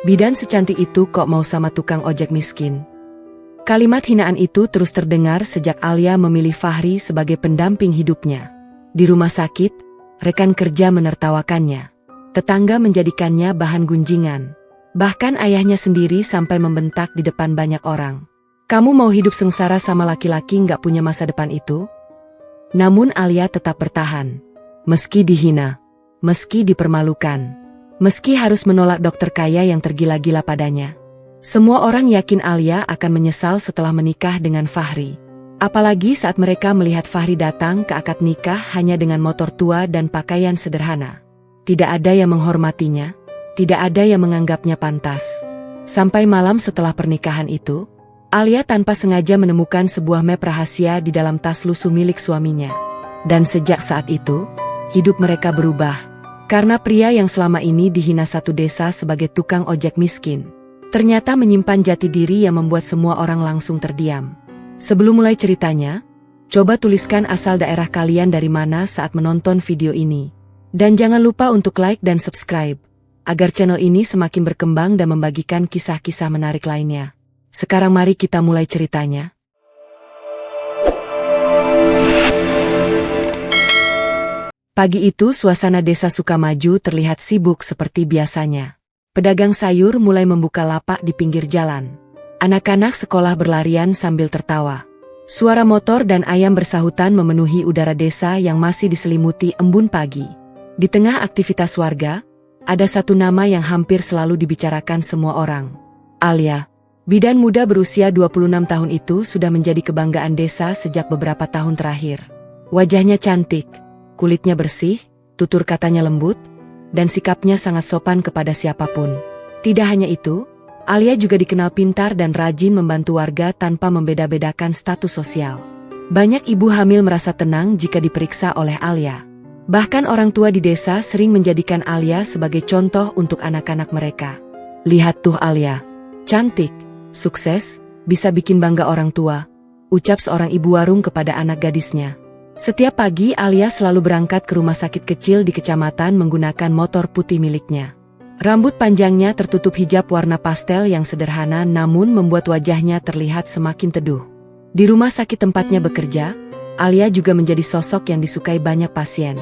Bidan secantik itu kok mau sama tukang ojek miskin? Kalimat hinaan itu terus terdengar sejak Alia memilih Fahri sebagai pendamping hidupnya. Di rumah sakit, rekan kerja menertawakannya. Tetangga menjadikannya bahan gunjingan. Bahkan ayahnya sendiri sampai membentak di depan banyak orang. Kamu mau hidup sengsara sama laki-laki nggak punya masa depan itu? Namun Alia tetap bertahan. Meski dihina, meski dipermalukan, meski harus menolak dokter kaya yang tergila-gila padanya. Semua orang yakin Alia akan menyesal setelah menikah dengan Fahri. Apalagi saat mereka melihat Fahri datang ke akad nikah hanya dengan motor tua dan pakaian sederhana. Tidak ada yang menghormatinya, tidak ada yang menganggapnya pantas. Sampai malam setelah pernikahan itu, Alia tanpa sengaja menemukan sebuah map rahasia di dalam tas lusuh milik suaminya. Dan sejak saat itu, hidup mereka berubah. Karena pria yang selama ini dihina satu desa sebagai tukang ojek miskin, ternyata menyimpan jati diri yang membuat semua orang langsung terdiam. Sebelum mulai ceritanya, coba tuliskan asal daerah kalian dari mana saat menonton video ini. Dan jangan lupa untuk like dan subscribe, agar channel ini semakin berkembang dan membagikan kisah-kisah menarik lainnya. Sekarang mari kita mulai ceritanya. Pagi itu suasana desa Sukamaju terlihat sibuk seperti biasanya. Pedagang sayur mulai membuka lapak di pinggir jalan. Anak-anak sekolah berlarian sambil tertawa. Suara motor dan ayam bersahutan memenuhi udara desa yang masih diselimuti embun pagi. Di tengah aktivitas warga, ada satu nama yang hampir selalu dibicarakan semua orang. Alia, bidan muda berusia 26 tahun itu sudah menjadi kebanggaan desa sejak beberapa tahun terakhir. Wajahnya cantik, kulitnya bersih, tutur katanya lembut, dan sikapnya sangat sopan kepada siapapun. Tidak hanya itu, Alia juga dikenal pintar dan rajin membantu warga tanpa membeda-bedakan status sosial. Banyak ibu hamil merasa tenang jika diperiksa oleh Alia. Bahkan orang tua di desa sering menjadikan Alia sebagai contoh untuk anak-anak mereka. Lihat tuh Alia, cantik, sukses, bisa bikin bangga orang tua, ucap seorang ibu warung kepada anak gadisnya. Setiap pagi Alia selalu berangkat ke rumah sakit kecil di kecamatan menggunakan motor putih miliknya. Rambut panjangnya tertutup hijab warna pastel yang sederhana namun membuat wajahnya terlihat semakin teduh. Di rumah sakit tempatnya bekerja, Alia juga menjadi sosok yang disukai banyak pasien.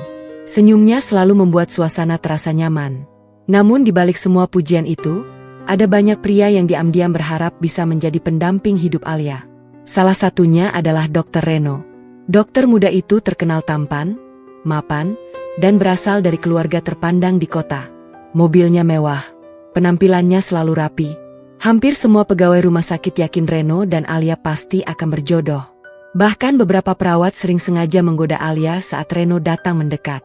Senyumnya selalu membuat suasana terasa nyaman. Namun di balik semua pujian itu, ada banyak pria yang diam-diam berharap bisa menjadi pendamping hidup Alia. Salah satunya adalah Dr. Reno. Dokter muda itu terkenal tampan, mapan, dan berasal dari keluarga terpandang di kota. Mobilnya mewah, penampilannya selalu rapi. Hampir semua pegawai rumah sakit yakin Reno dan Alia pasti akan berjodoh. Bahkan beberapa perawat sering sengaja menggoda Alia saat Reno datang mendekat.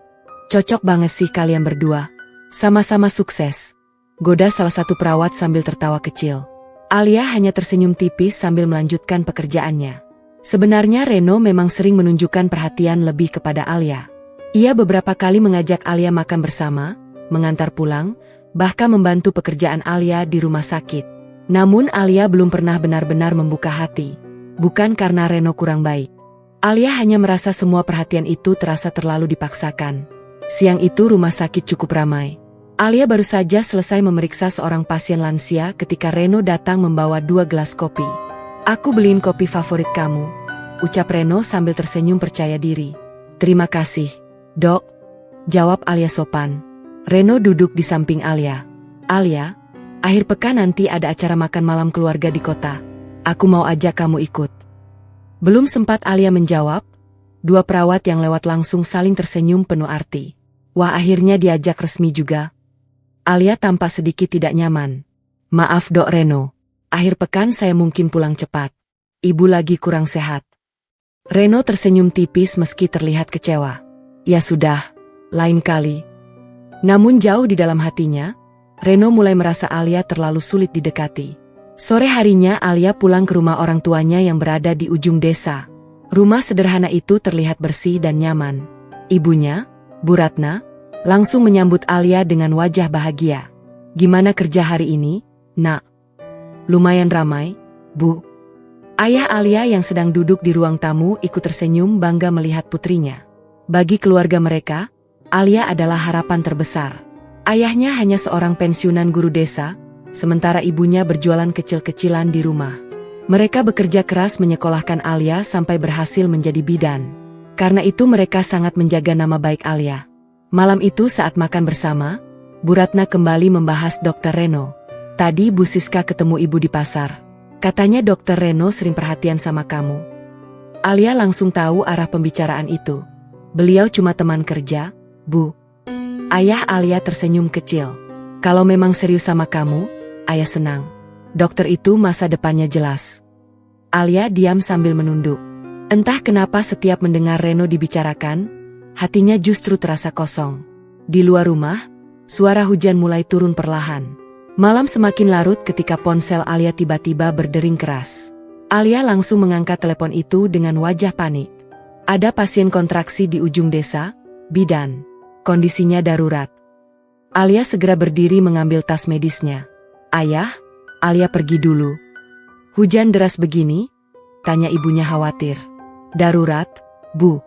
Cocok banget sih kalian berdua. Sama-sama sukses, goda salah satu perawat sambil tertawa kecil. Alia hanya tersenyum tipis sambil melanjutkan pekerjaannya. Sebenarnya Reno memang sering menunjukkan perhatian lebih kepada Alia. Ia beberapa kali mengajak Alia makan bersama, mengantar pulang, bahkan membantu pekerjaan Alia di rumah sakit. Namun Alia belum pernah benar-benar membuka hati. Bukan karena Reno kurang baik. Alia hanya merasa semua perhatian itu terasa terlalu dipaksakan. Siang itu rumah sakit cukup ramai. Alia baru saja selesai memeriksa seorang pasien lansia ketika Reno datang membawa 2 gelas kopi. Aku beliin kopi favorit kamu, ucap Reno sambil tersenyum percaya diri. Terima kasih, Dok, jawab Alia sopan. Reno duduk di samping Alia. Alia, akhir pekan nanti ada acara makan malam keluarga di kota. Aku mau ajak kamu ikut. Belum sempat Alia menjawab, 2 perawat yang lewat langsung saling tersenyum penuh arti. Wah, akhirnya diajak resmi juga. Alia tampak sedikit tidak nyaman. Maaf Dok Reno. Akhir pekan saya mungkin pulang cepat. Ibu lagi kurang sehat. Reno tersenyum tipis meski terlihat kecewa. Ya sudah, lain kali. Namun jauh di dalam hatinya, Reno mulai merasa Alia terlalu sulit didekati. Sore harinya Alia pulang ke rumah orang tuanya yang berada di ujung desa. Rumah sederhana itu terlihat bersih dan nyaman. Ibunya, Bu Ratna, langsung menyambut Alia dengan wajah bahagia. Gimana kerja hari ini, Nak? Lumayan ramai, Bu. Ayah Alia yang sedang duduk di ruang tamu ikut tersenyum bangga melihat putrinya. Bagi keluarga mereka, Alia adalah harapan terbesar. Ayahnya hanya seorang pensiunan guru desa, sementara ibunya berjualan kecil-kecilan di rumah. Mereka bekerja keras menyekolahkan Alia sampai berhasil menjadi bidan. Karena itu mereka sangat menjaga nama baik Alia. Malam itu saat makan bersama, Bu Ratna kembali membahas Dr. Reno. Tadi Bu Siska ketemu ibu di pasar. Katanya Dr. Reno sering perhatian sama kamu. Alia langsung tahu arah pembicaraan itu. Beliau cuma teman kerja, Bu. Ayah Alia tersenyum kecil. Kalau memang serius sama kamu, ayah senang. Dokter itu masa depannya jelas. Alia diam sambil menunduk. Entah kenapa setiap mendengar Reno dibicarakan, hatinya justru terasa kosong. Di luar rumah, suara hujan mulai turun perlahan. Malam semakin larut ketika ponsel Alia tiba-tiba berdering keras. Alia langsung mengangkat telepon itu dengan wajah panik. Ada pasien kontraksi di ujung desa, bidan. Kondisinya darurat. Alia segera berdiri mengambil tas medisnya. Ayah, Alia pergi dulu. Hujan deras begini? Tanya ibunya khawatir. Darurat, Bu.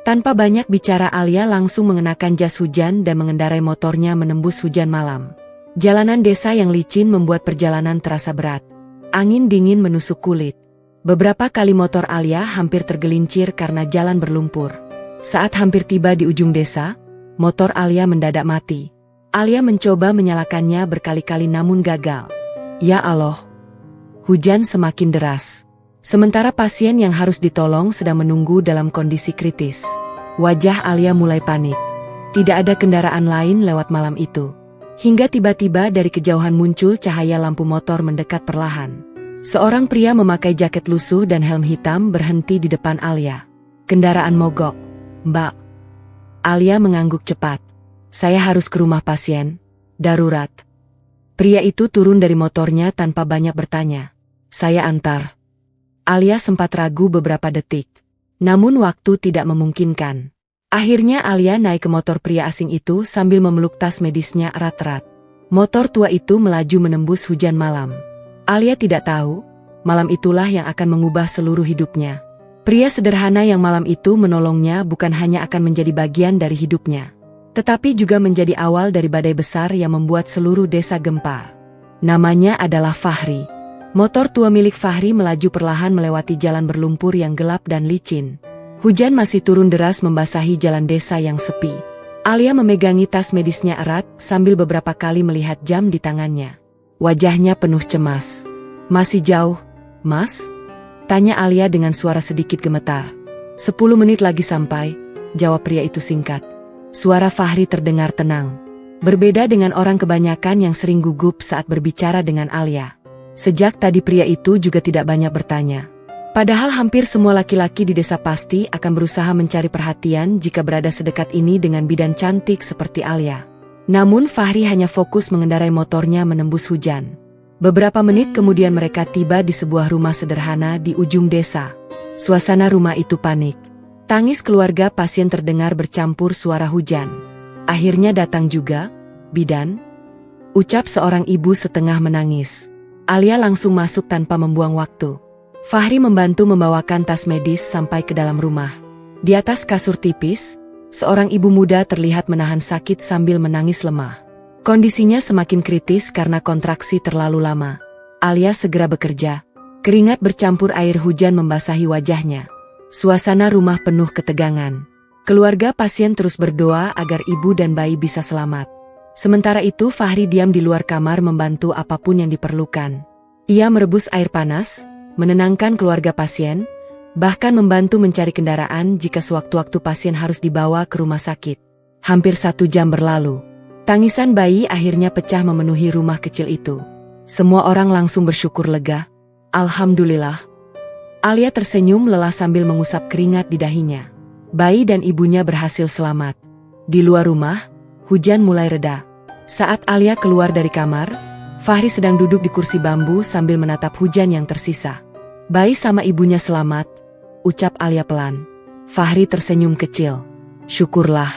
Tanpa banyak bicara Alia langsung mengenakan jas hujan dan mengendarai motornya menembus hujan malam. Jalanan desa yang licin membuat perjalanan terasa berat. Angin dingin menusuk kulit. Beberapa kali motor Alia hampir tergelincir karena jalan berlumpur. Saat hampir tiba di ujung desa, motor Alia mendadak mati. Alia mencoba menyalakannya berkali-kali namun gagal. Ya Allah. Hujan semakin deras. Sementara pasien yang harus ditolong sedang menunggu dalam kondisi kritis. Wajah Alia mulai panik. Tidak ada kendaraan lain lewat malam itu. Hingga tiba-tiba dari kejauhan muncul cahaya lampu motor mendekat perlahan. Seorang pria memakai jaket lusuh dan helm hitam berhenti di depan Alia. Kendaraan mogok. Mbak. Alia mengangguk cepat. Saya harus ke rumah pasien. Darurat. Pria itu turun dari motornya tanpa banyak bertanya. Saya antar. Alia sempat ragu beberapa detik. Namun waktu tidak memungkinkan. Akhirnya Alia naik ke motor pria asing itu sambil memeluk tas medisnya erat-erat. Motor tua itu melaju menembus hujan malam. Alia tidak tahu, malam itulah yang akan mengubah seluruh hidupnya. Pria sederhana yang malam itu menolongnya bukan hanya akan menjadi bagian dari hidupnya, tetapi juga menjadi awal dari badai besar yang membuat seluruh desa gempar. Namanya adalah Fahri. Motor tua milik Fahri melaju perlahan melewati jalan berlumpur yang gelap dan licin. Hujan masih turun deras membasahi jalan desa yang sepi. Alia memegangi tas medisnya erat sambil beberapa kali melihat jam di tangannya. Wajahnya penuh cemas. Masih jauh, Mas? Tanya Alia dengan suara sedikit gemetar. 10 menit lagi sampai, jawab pria itu singkat. Suara Fahri terdengar tenang. Berbeda dengan orang kebanyakan yang sering gugup saat berbicara dengan Alia. Sejak tadi pria itu juga tidak banyak bertanya. Padahal hampir semua laki-laki di desa pasti akan berusaha mencari perhatian jika berada sedekat ini dengan bidan cantik seperti Alia. Namun Fahri hanya fokus mengendarai motornya menembus hujan. Beberapa menit kemudian mereka tiba di sebuah rumah sederhana di ujung desa. Suasana rumah itu panik. Tangis keluarga pasien terdengar bercampur suara hujan. Akhirnya datang juga, bidan. Ucap seorang ibu setengah menangis. Alia langsung masuk tanpa membuang waktu. Fahri membantu membawakan tas medis sampai ke dalam rumah. Di atas kasur tipis, seorang ibu muda terlihat menahan sakit sambil menangis lemah. Kondisinya semakin kritis karena kontraksi terlalu lama. Alia segera bekerja. Keringat bercampur air hujan membasahi wajahnya. Suasana rumah penuh ketegangan. Keluarga pasien terus berdoa agar ibu dan bayi bisa selamat. Sementara itu Fahri diam di luar kamar membantu apapun yang diperlukan. Ia merebus air panas, menenangkan keluarga pasien, bahkan membantu mencari kendaraan jika sewaktu-waktu pasien harus dibawa ke rumah sakit. Hampir 1 jam berlalu. Tangisan bayi akhirnya pecah memenuhi rumah kecil itu. Semua orang langsung bersyukur lega. Alhamdulillah. Alia tersenyum lelah sambil mengusap keringat di dahinya. Bayi dan ibunya berhasil selamat. Di luar rumah, hujan mulai reda. Saat Alia keluar dari kamar, Fahri sedang duduk di kursi bambu sambil menatap hujan yang tersisa. Bayi sama ibunya selamat, ucap Alia pelan. Fahri tersenyum kecil. Syukurlah.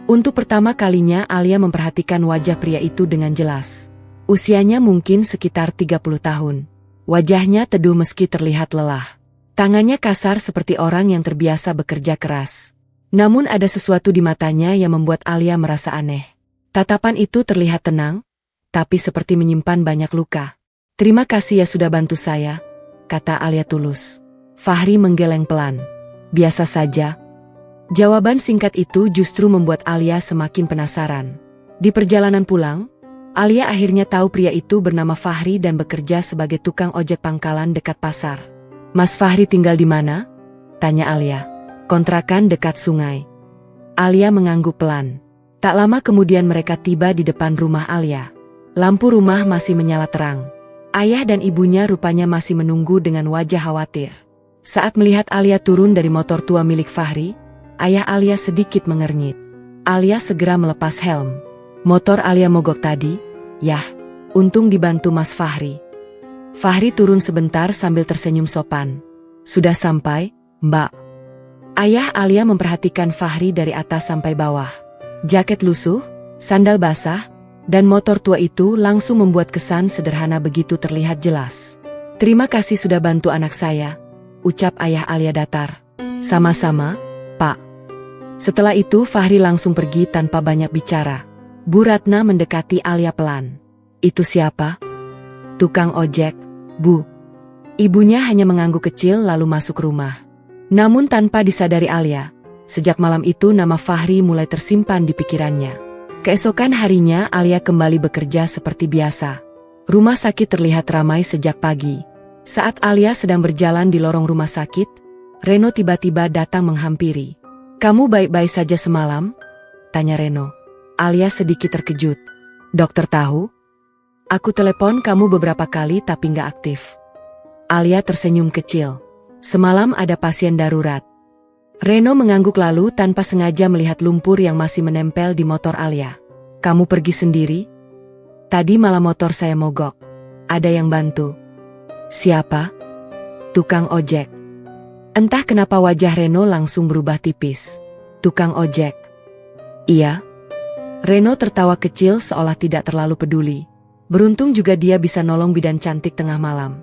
Untuk pertama kalinya Alia memperhatikan wajah pria itu dengan jelas. Usianya mungkin sekitar 30 tahun. Wajahnya teduh meski terlihat lelah. Tangannya kasar seperti orang yang terbiasa bekerja keras. Namun ada sesuatu di matanya yang membuat Alia merasa aneh. Tatapan itu terlihat tenang, tapi seperti menyimpan banyak luka. Terima kasih ya sudah bantu saya, kata Alia tulus. Fahri menggeleng pelan. Biasa saja. Jawaban singkat itu justru membuat Alia semakin penasaran. Di perjalanan pulang, Alia akhirnya tahu pria itu bernama Fahri dan bekerja sebagai tukang ojek pangkalan dekat pasar. Mas Fahri tinggal di mana? Tanya Alia. Kontrakan dekat sungai. Alia mengangguk pelan. Tak lama kemudian mereka tiba di depan rumah Alia. Lampu rumah masih menyala terang. Ayah dan ibunya rupanya masih menunggu dengan wajah khawatir. Saat melihat Alia turun dari motor tua milik Fahri, ayah Alia sedikit mengernyit. Alia segera melepas helm. Motor Alia mogok tadi, yah, untung dibantu Mas Fahri. Fahri turun sebentar sambil tersenyum sopan. Sudah sampai, Mbak. Ayah Alia memperhatikan Fahri dari atas sampai bawah. Jaket lusuh, sandal basah, dan motor tua itu langsung membuat kesan sederhana begitu terlihat jelas. Terima kasih sudah bantu anak saya, ucap ayah Alia datar. Sama-sama, Pak. Setelah itu Fahri langsung pergi tanpa banyak bicara. Bu Ratna mendekati Alia pelan. Itu siapa? Tukang ojek, Bu. Ibunya hanya mengangguk kecil lalu masuk rumah. Namun tanpa disadari Alia, sejak malam itu nama Fahri mulai tersimpan di pikirannya. Keesokan harinya Alia kembali bekerja seperti biasa. Rumah sakit terlihat ramai sejak pagi. Saat Alia sedang berjalan di lorong rumah sakit, Reno tiba-tiba datang menghampiri. Kamu baik-baik saja semalam? Tanya Reno. Alia sedikit terkejut. Dokter tahu? Aku telepon kamu beberapa kali tapi nggak aktif. Alia tersenyum kecil. Semalam ada pasien darurat. Reno mengangguk lalu tanpa sengaja melihat lumpur yang masih menempel di motor Alia. Kamu pergi sendiri? Tadi malah motor saya mogok. Ada yang bantu. Siapa? Tukang ojek. Entah kenapa wajah Reno langsung berubah tipis. Tukang ojek. Iya. Reno tertawa kecil seolah tidak terlalu peduli. Beruntung juga dia bisa nolong bidan cantik tengah malam.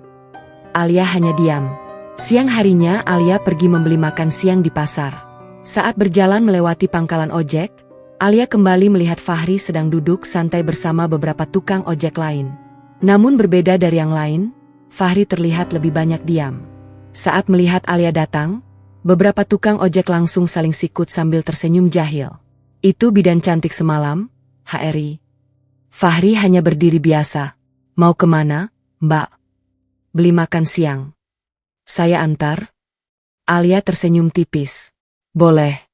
Alia hanya diam. Siang harinya Alia pergi membeli makan siang di pasar. Saat berjalan melewati pangkalan ojek, Alia kembali melihat Fahri sedang duduk santai bersama beberapa tukang ojek lain. Namun berbeda dari yang lain, Fahri terlihat lebih banyak diam. Saat melihat Alia datang, beberapa tukang ojek langsung saling sikut sambil tersenyum jahil. Itu bidan cantik semalam, HRI. Fahri hanya berdiri biasa. Mau kemana, Mbak? Beli makan siang. Saya antar? Alia tersenyum tipis. Boleh.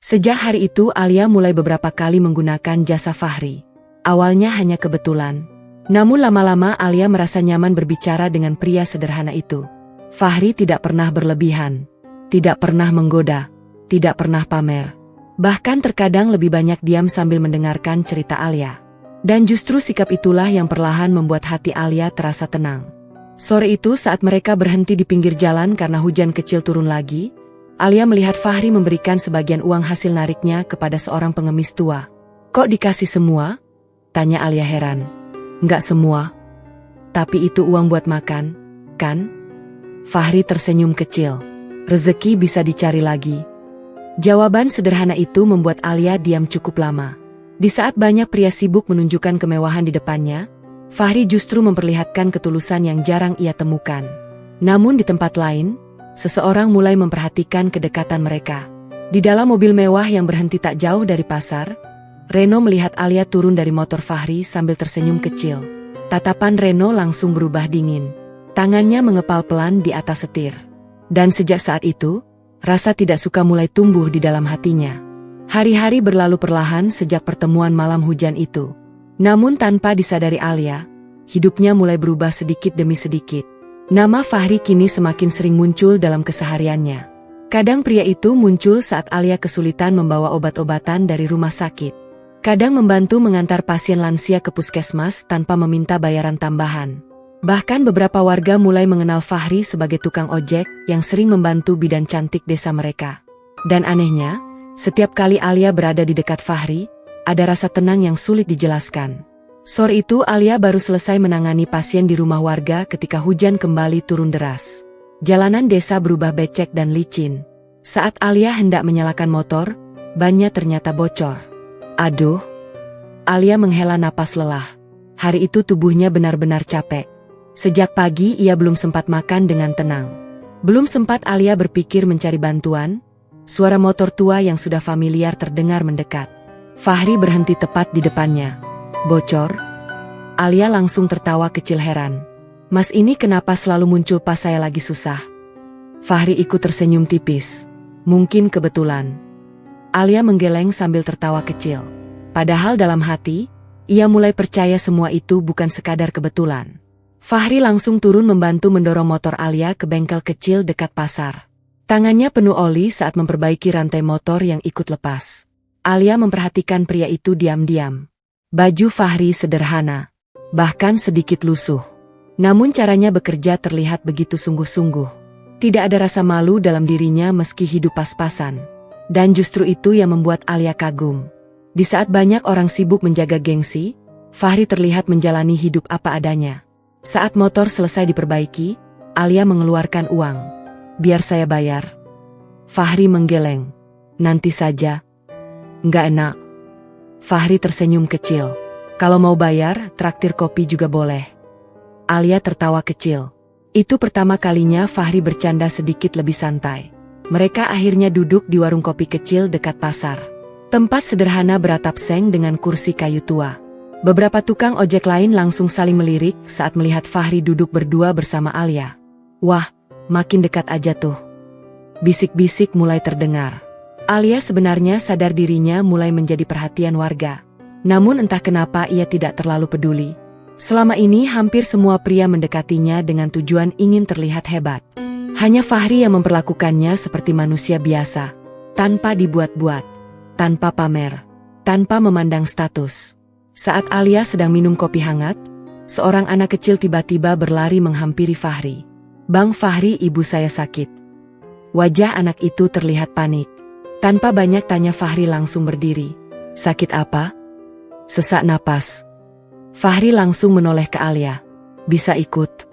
Sejak hari itu Alia mulai beberapa kali menggunakan jasa Fahri. Awalnya hanya kebetulan. Namun lama-lama Alia merasa nyaman berbicara dengan pria sederhana itu. Fahri tidak pernah berlebihan. Tidak pernah menggoda. Tidak pernah pamer. Bahkan terkadang lebih banyak diam sambil mendengarkan cerita Alia. Dan justru sikap itulah yang perlahan membuat hati Alia terasa tenang. Sore itu saat mereka berhenti di pinggir jalan karena hujan kecil turun lagi, Alia melihat Fahri memberikan sebagian uang hasil nariknya kepada seorang pengemis tua. Kok dikasih semua? Tanya Alia heran. Enggak semua. Tapi itu uang buat makan, kan? Fahri tersenyum kecil. Rezeki bisa dicari lagi. Jawaban sederhana itu membuat Alia diam cukup lama. Di saat banyak pria sibuk menunjukkan kemewahan di depannya, Fahri justru memperlihatkan ketulusan yang jarang ia temukan. Namun di tempat lain, seseorang mulai memperhatikan kedekatan mereka. Di dalam mobil mewah yang berhenti tak jauh dari pasar, Reno melihat Alia turun dari motor Fahri sambil tersenyum kecil. Tatapan Reno langsung berubah dingin. Tangannya mengepal pelan di atas setir. Dan sejak saat itu, rasa tidak suka mulai tumbuh di dalam hatinya. Hari-hari berlalu perlahan sejak pertemuan malam hujan itu. Namun tanpa disadari Alia, hidupnya mulai berubah sedikit demi sedikit. Nama Fahri kini semakin sering muncul dalam kesehariannya. Kadang pria itu muncul saat Alia kesulitan membawa obat-obatan dari rumah sakit. Kadang membantu mengantar pasien lansia ke puskesmas tanpa meminta bayaran tambahan. Bahkan beberapa warga mulai mengenal Fahri sebagai tukang ojek yang sering membantu bidan cantik desa mereka. Dan anehnya, setiap kali Alia berada di dekat Fahri, ada rasa tenang yang sulit dijelaskan. Sore itu Alia baru selesai menangani pasien di rumah warga ketika hujan kembali turun deras. Jalanan desa berubah becek dan licin. Saat Alia hendak menyalakan motor, bannya ternyata bocor. Aduh. Alia menghela napas lelah. Hari itu tubuhnya benar-benar capek. Sejak pagi ia belum sempat makan dengan tenang. Belum sempat Alia berpikir mencari bantuan, suara motor tua yang sudah familiar terdengar mendekat. Fahri berhenti tepat di depannya. Bocor? Alia langsung tertawa kecil heran. Mas ini kenapa selalu muncul pas saya lagi susah? Fahri ikut tersenyum tipis. Mungkin kebetulan. Alia menggeleng sambil tertawa kecil. Padahal dalam hati, ia mulai percaya semua itu bukan sekadar kebetulan. Fahri langsung turun membantu mendorong motor Alia ke bengkel kecil dekat pasar. Tangannya penuh oli saat memperbaiki rantai motor yang ikut lepas. Alia memperhatikan pria itu diam-diam. Baju Fahri sederhana, bahkan sedikit lusuh. Namun caranya bekerja terlihat begitu sungguh-sungguh. Tidak ada rasa malu dalam dirinya meski hidup pas-pasan. Dan justru itu yang membuat Alia kagum. Di saat banyak orang sibuk menjaga gengsi, Fahri terlihat menjalani hidup apa adanya. Saat motor selesai diperbaiki, Alia mengeluarkan uang. Biar saya bayar. Fahri menggeleng. Nanti saja. Nggak enak. Fahri tersenyum kecil. Kalau mau bayar, traktir kopi juga boleh. Alia tertawa kecil. Itu pertama kalinya Fahri bercanda sedikit lebih santai. Mereka akhirnya duduk di warung kopi kecil dekat pasar. Tempat sederhana beratap seng dengan kursi kayu tua. Beberapa tukang ojek lain langsung saling melirik saat melihat Fahri duduk berdua bersama Alia. Wah, makin dekat aja tuh. Bisik-bisik mulai terdengar. Alia sebenarnya sadar dirinya mulai menjadi perhatian warga. Namun entah kenapa ia tidak terlalu peduli. Selama ini hampir semua pria mendekatinya dengan tujuan ingin terlihat hebat. Hanya Fahri yang memperlakukannya seperti manusia biasa. Tanpa dibuat-buat. Tanpa pamer, tanpa memandang status. Saat Alia sedang minum kopi hangat, seorang anak kecil tiba-tiba berlari menghampiri Fahri. Bang Fahri, ibu saya sakit. Wajah anak itu terlihat panik. Tanpa banyak tanya Fahri langsung berdiri. Sakit apa? Sesak napas. Fahri langsung menoleh ke Alia. Bisa ikut?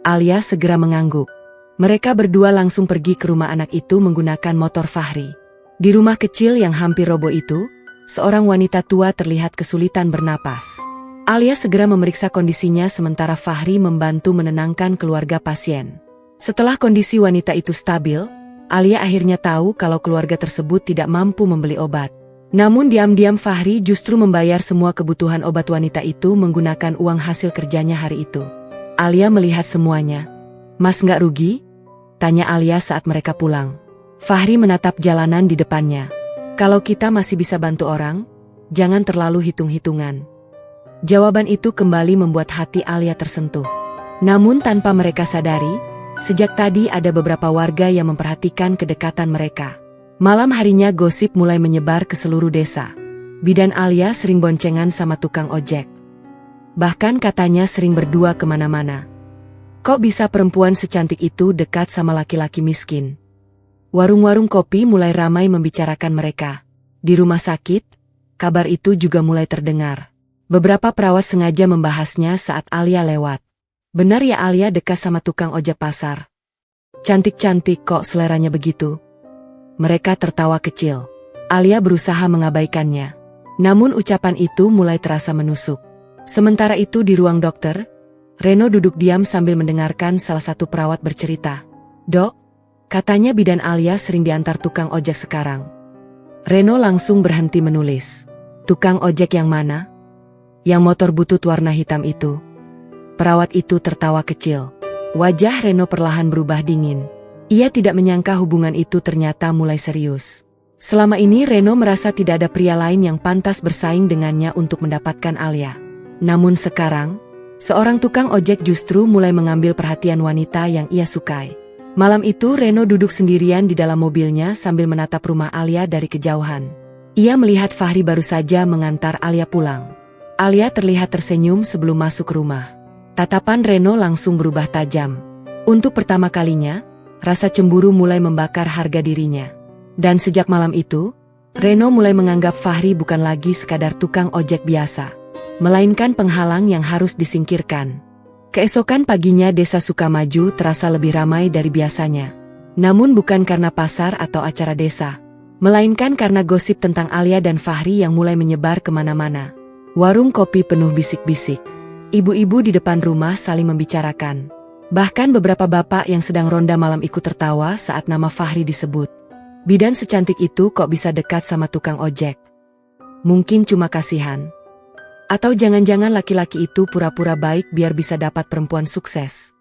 Alia segera mengangguk. Mereka berdua langsung pergi ke rumah anak itu menggunakan motor Fahri. Di rumah kecil yang hampir roboh itu, seorang wanita tua terlihat kesulitan bernapas. Alia segera memeriksa kondisinya sementara Fahri membantu menenangkan keluarga pasien. Setelah kondisi wanita itu stabil, Alia akhirnya tahu kalau keluarga tersebut tidak mampu membeli obat. Namun diam-diam Fahri justru membayar semua kebutuhan obat wanita itu menggunakan uang hasil kerjanya hari itu. Alia melihat semuanya. Mas nggak rugi? Tanya Alia saat mereka pulang. Fahri menatap jalanan di depannya. Kalau kita masih bisa bantu orang, jangan terlalu hitung-hitungan. Jawaban itu kembali membuat hati Alia tersentuh. Namun tanpa mereka sadari, sejak tadi ada beberapa warga yang memperhatikan kedekatan mereka. Malam harinya gosip mulai menyebar ke seluruh desa. Bidan Alia sering boncengan sama tukang ojek. Bahkan katanya sering berdua kemana-mana. Kok bisa perempuan secantik itu dekat sama laki-laki miskin? Warung-warung kopi mulai ramai membicarakan mereka. Di rumah sakit, kabar itu juga mulai terdengar. Beberapa perawat sengaja membahasnya saat Alia lewat. Benar ya Alia dekat sama tukang ojek pasar. Cantik-cantik kok seleranya begitu. Mereka tertawa kecil. Alia berusaha mengabaikannya. Namun ucapan itu mulai terasa menusuk. Sementara itu di ruang dokter, Reno duduk diam sambil mendengarkan salah satu perawat bercerita. Dok, katanya bidan Alia sering diantar tukang ojek sekarang. Reno langsung berhenti menulis. Tukang ojek yang mana? Yang motor butut warna hitam itu. Perawat itu tertawa kecil. Wajah Reno perlahan berubah dingin. Ia tidak menyangka hubungan itu ternyata mulai serius. Selama ini Reno merasa tidak ada pria lain yang pantas bersaing dengannya untuk mendapatkan Alia. Namun sekarang, seorang tukang ojek justru mulai mengambil perhatian wanita yang ia sukai. Malam itu Reno duduk sendirian di dalam mobilnya sambil menatap rumah Alia dari kejauhan. Ia melihat Fahri baru saja mengantar Alia pulang. Alia terlihat tersenyum sebelum masuk rumah. Tatapan Reno langsung berubah tajam. Untuk pertama kalinya, rasa cemburu mulai membakar harga dirinya. Dan sejak malam itu, Reno mulai menganggap Fahri bukan lagi sekadar tukang ojek biasa, melainkan penghalang yang harus disingkirkan. Keesokan paginya desa Sukamaju terasa lebih ramai dari biasanya. Namun bukan karena pasar atau acara desa, melainkan karena gosip tentang Alia dan Fahri yang mulai menyebar kemana-mana. Warung kopi penuh bisik-bisik. Ibu-ibu di depan rumah saling membicarakan. Bahkan beberapa bapak yang sedang ronda malam ikut tertawa saat nama Fahri disebut. Bidan secantik itu kok bisa dekat sama tukang ojek? Mungkin cuma kasihan. Atau jangan-jangan laki-laki itu pura-pura baik biar bisa dapat perempuan sukses.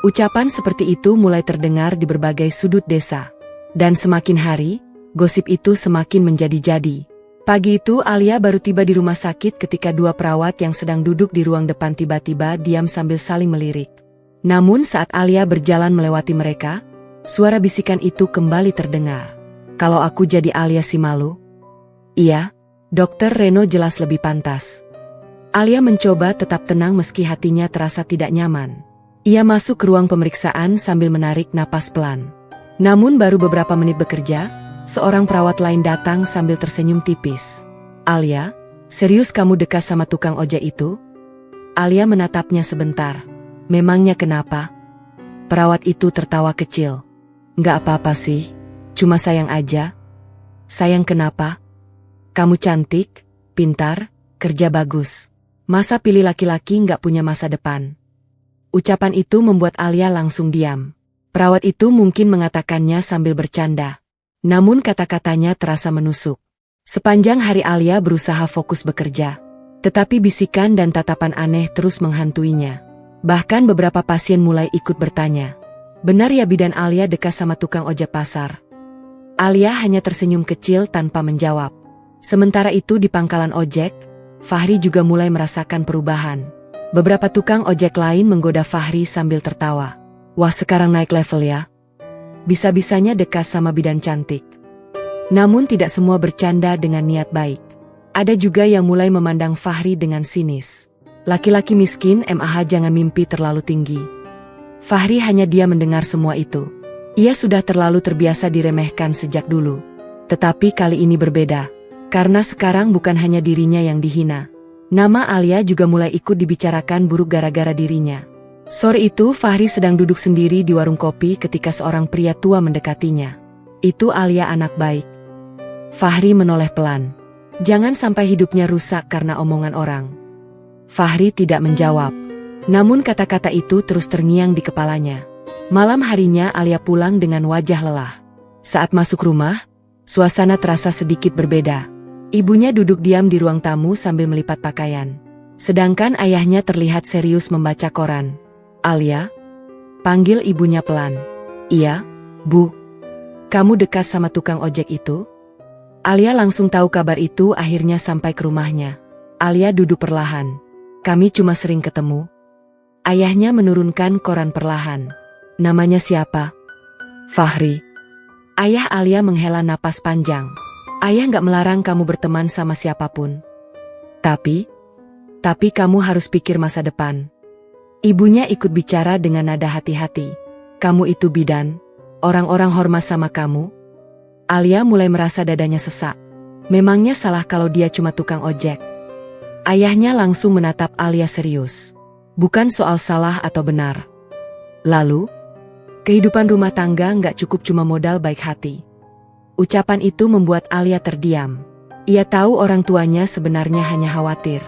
Ucapan seperti itu mulai terdengar di berbagai sudut desa. Dan semakin hari, gosip itu semakin menjadi-jadi. Pagi itu Alia baru tiba di rumah sakit ketika dua perawat yang sedang duduk di ruang depan tiba-tiba diam sambil saling melirik. Namun saat Alia berjalan melewati mereka, suara bisikan itu kembali terdengar. Kalau aku jadi Alia si malu? Iya, Dokter Reno jelas lebih pantas. Alia mencoba tetap tenang meski hatinya terasa tidak nyaman. Ia masuk ke ruang pemeriksaan sambil menarik napas pelan. Namun baru beberapa menit bekerja, seorang perawat lain datang sambil tersenyum tipis. Alia, serius kamu dekat sama tukang ojek itu? Alia menatapnya sebentar. Memangnya kenapa? Perawat itu tertawa kecil. Nggak apa-apa sih, cuma sayang aja. Sayang kenapa? Kamu cantik, pintar, kerja bagus. Masa pilih laki-laki nggak punya masa depan? Ucapan itu membuat Alia langsung diam. Perawat itu mungkin mengatakannya sambil bercanda. Namun kata-katanya terasa menusuk. Sepanjang hari Alia berusaha fokus bekerja. Tetapi bisikan dan tatapan aneh terus menghantuinya. Bahkan beberapa pasien mulai ikut bertanya. Benar ya bidan Alia dekat sama tukang ojek pasar? Alia hanya tersenyum kecil tanpa menjawab. Sementara itu di pangkalan ojek, Fahri juga mulai merasakan perubahan. Beberapa tukang ojek lain menggoda Fahri sambil tertawa. Wah sekarang naik level ya. Bisa-bisanya dekat sama bidan cantik. Namun tidak semua bercanda dengan niat baik. Ada juga yang mulai memandang Fahri dengan sinis. Laki-laki miskin MAH jangan mimpi terlalu tinggi. Fahri hanya diam mendengar semua itu. Ia sudah terlalu terbiasa diremehkan sejak dulu. Tetapi kali ini berbeda. Karena sekarang bukan hanya dirinya yang dihina. Nama Alia juga mulai ikut dibicarakan buruk gara-gara dirinya. Sore itu Fahri sedang duduk sendiri di warung kopi ketika seorang pria tua mendekatinya. Itu Alia anak baik. Fahri menoleh pelan. Jangan sampai hidupnya rusak karena omongan orang. Fahri tidak menjawab. Namun kata-kata itu terus terngiang di kepalanya. Malam harinya Alia pulang dengan wajah lelah. Saat masuk rumah, suasana terasa sedikit berbeda. Ibunya duduk diam di ruang tamu sambil melipat pakaian. Sedangkan ayahnya terlihat serius membaca koran. Alia? Panggil ibunya pelan. Iya, Bu. Kamu dekat sama tukang ojek itu? Alia langsung tahu kabar itu akhirnya sampai ke rumahnya. Alia duduk perlahan. Kami cuma sering ketemu. Ayahnya menurunkan koran perlahan. Namanya siapa? Fahri. Ayah Alia menghela napas panjang. Ayah nggak melarang kamu berteman sama siapapun. Tapi kamu harus pikir masa depan. Ibunya ikut bicara dengan nada hati-hati. Kamu itu bidan, orang-orang hormat sama kamu. Alia mulai merasa dadanya sesak. Memangnya salah kalau dia cuma tukang ojek? Ayahnya langsung menatap Alia serius. Bukan soal salah atau benar. Lalu, kehidupan rumah tangga nggak cukup cuma modal baik hati. Ucapan itu membuat Alia terdiam. Ia tahu orang tuanya sebenarnya hanya khawatir.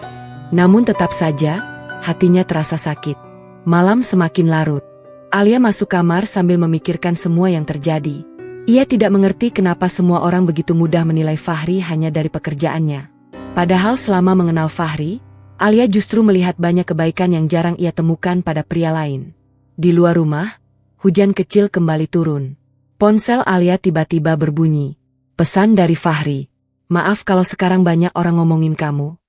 Namun tetap saja, hatinya terasa sakit. Malam semakin larut. Alia masuk kamar sambil memikirkan semua yang terjadi. Ia tidak mengerti kenapa semua orang begitu mudah menilai Fahri hanya dari pekerjaannya. Padahal selama mengenal Fahri, Alia justru melihat banyak kebaikan yang jarang ia temukan pada pria lain. Di luar rumah, hujan kecil kembali turun. Ponsel Alia tiba-tiba berbunyi. Pesan dari Fahri. Maaf kalau sekarang banyak orang ngomongin kamu.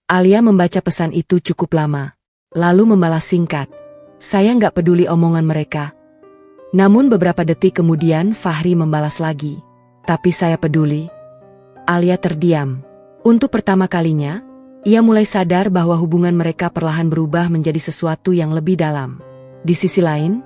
Alia membaca pesan itu cukup lama. Lalu membalas singkat. Saya nggak peduli omongan mereka. Namun beberapa detik kemudian Fahri membalas lagi. Tapi saya peduli. Alia terdiam. Untuk pertama kalinya, ia mulai sadar bahwa hubungan mereka perlahan berubah menjadi sesuatu yang lebih dalam. Di sisi lain,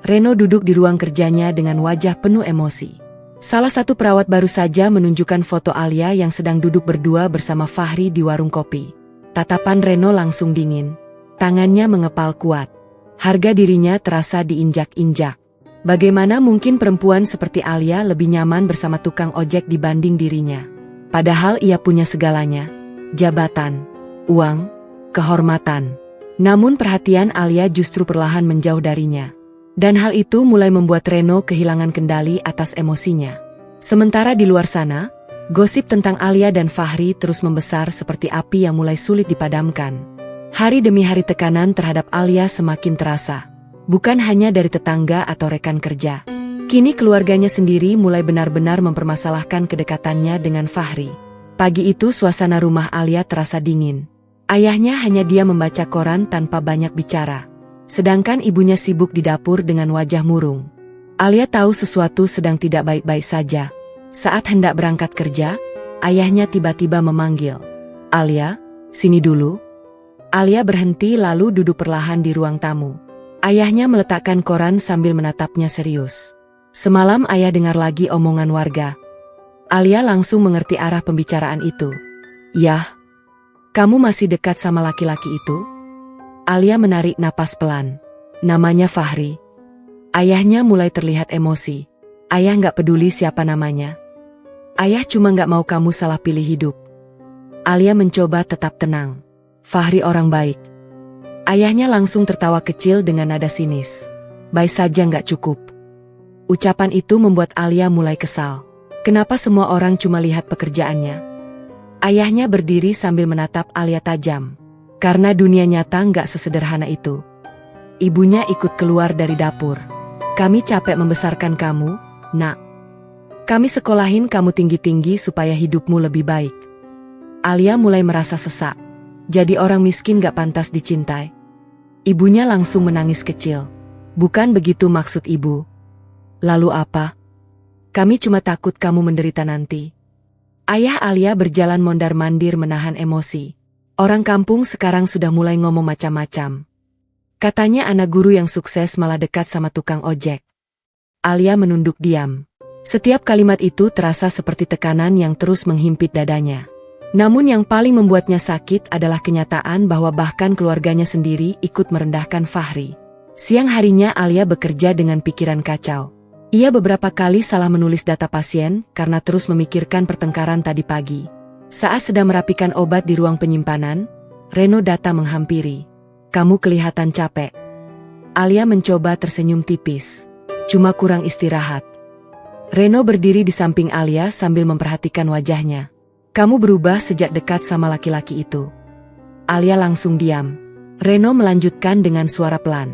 Reno duduk di ruang kerjanya dengan wajah penuh emosi. Salah satu perawat baru saja menunjukkan foto Alia yang sedang duduk berdua bersama Fahri di warung kopi. Tatapan Reno langsung dingin. Tangannya mengepal kuat. Harga dirinya terasa diinjak-injak. Bagaimana mungkin perempuan seperti Alia lebih nyaman bersama tukang ojek dibanding dirinya? Padahal ia punya segalanya. Jabatan, uang, kehormatan. Namun perhatian Alia justru perlahan menjauh darinya. Dan hal itu mulai membuat Reno kehilangan kendali atas emosinya. Sementara di luar sana, gosip tentang Alia dan Fahri terus membesar seperti api yang mulai sulit dipadamkan. Hari demi hari tekanan terhadap Alia semakin terasa. Bukan hanya dari tetangga atau rekan kerja. Kini keluarganya sendiri mulai benar-benar mempermasalahkan kedekatannya dengan Fahri. Pagi itu suasana rumah Alia terasa dingin. Ayahnya hanya diam membaca koran tanpa banyak bicara. Sedangkan ibunya sibuk di dapur dengan wajah murung. Alia tahu sesuatu sedang tidak baik-baik saja. Saat hendak berangkat kerja, ayahnya tiba-tiba memanggil. "Alia, sini dulu." Alia berhenti lalu duduk perlahan di ruang tamu. Ayahnya meletakkan koran sambil menatapnya serius. Semalam ayah dengar lagi omongan warga. Alia langsung mengerti arah pembicaraan itu. "Yah, kamu masih dekat sama laki-laki itu?" Alia menarik napas pelan. "Namanya Fahri." Ayahnya mulai terlihat emosi. "Ayah nggak peduli siapa namanya. Ayah cuma nggak mau kamu salah pilih hidup." Alia mencoba tetap tenang. "Fahri orang baik." Ayahnya langsung tertawa kecil dengan nada sinis. "Baik saja nggak cukup." Ucapan itu membuat Alia mulai kesal. Kenapa semua orang cuma lihat pekerjaannya? Ayahnya berdiri sambil menatap Alia tajam. Karena dunia nyata nggak sesederhana itu. Ibunya ikut keluar dari dapur. "Kami capek membesarkan kamu, Nak. Kami sekolahin kamu tinggi-tinggi supaya hidupmu lebih baik." Alia mulai merasa sesak. Jadi orang miskin gak pantas dicintai. Ibunya langsung menangis kecil. "Bukan begitu maksud ibu." "Lalu apa?" "Kami cuma takut kamu menderita nanti." Ayah Alia berjalan mondar-mandir menahan emosi. Orang kampung sekarang sudah mulai ngomong macam-macam. Katanya anak guru yang sukses malah dekat sama tukang ojek. Alia menunduk diam. Setiap kalimat itu terasa seperti tekanan yang terus menghimpit dadanya. Namun yang paling membuatnya sakit adalah kenyataan bahwa bahkan keluarganya sendiri ikut merendahkan Fahri. Siang harinya Alia bekerja dengan pikiran kacau. Ia beberapa kali salah menulis data pasien karena terus memikirkan pertengkaran tadi pagi. Saat sedang merapikan obat di ruang penyimpanan, Reno datang menghampiri. "Kamu kelihatan capek." Alia mencoba tersenyum tipis. "Cuma kurang istirahat." Reno berdiri di samping Alia sambil memperhatikan wajahnya. "Kamu berubah sejak dekat sama laki-laki itu." Alia langsung diam. Reno melanjutkan dengan suara pelan.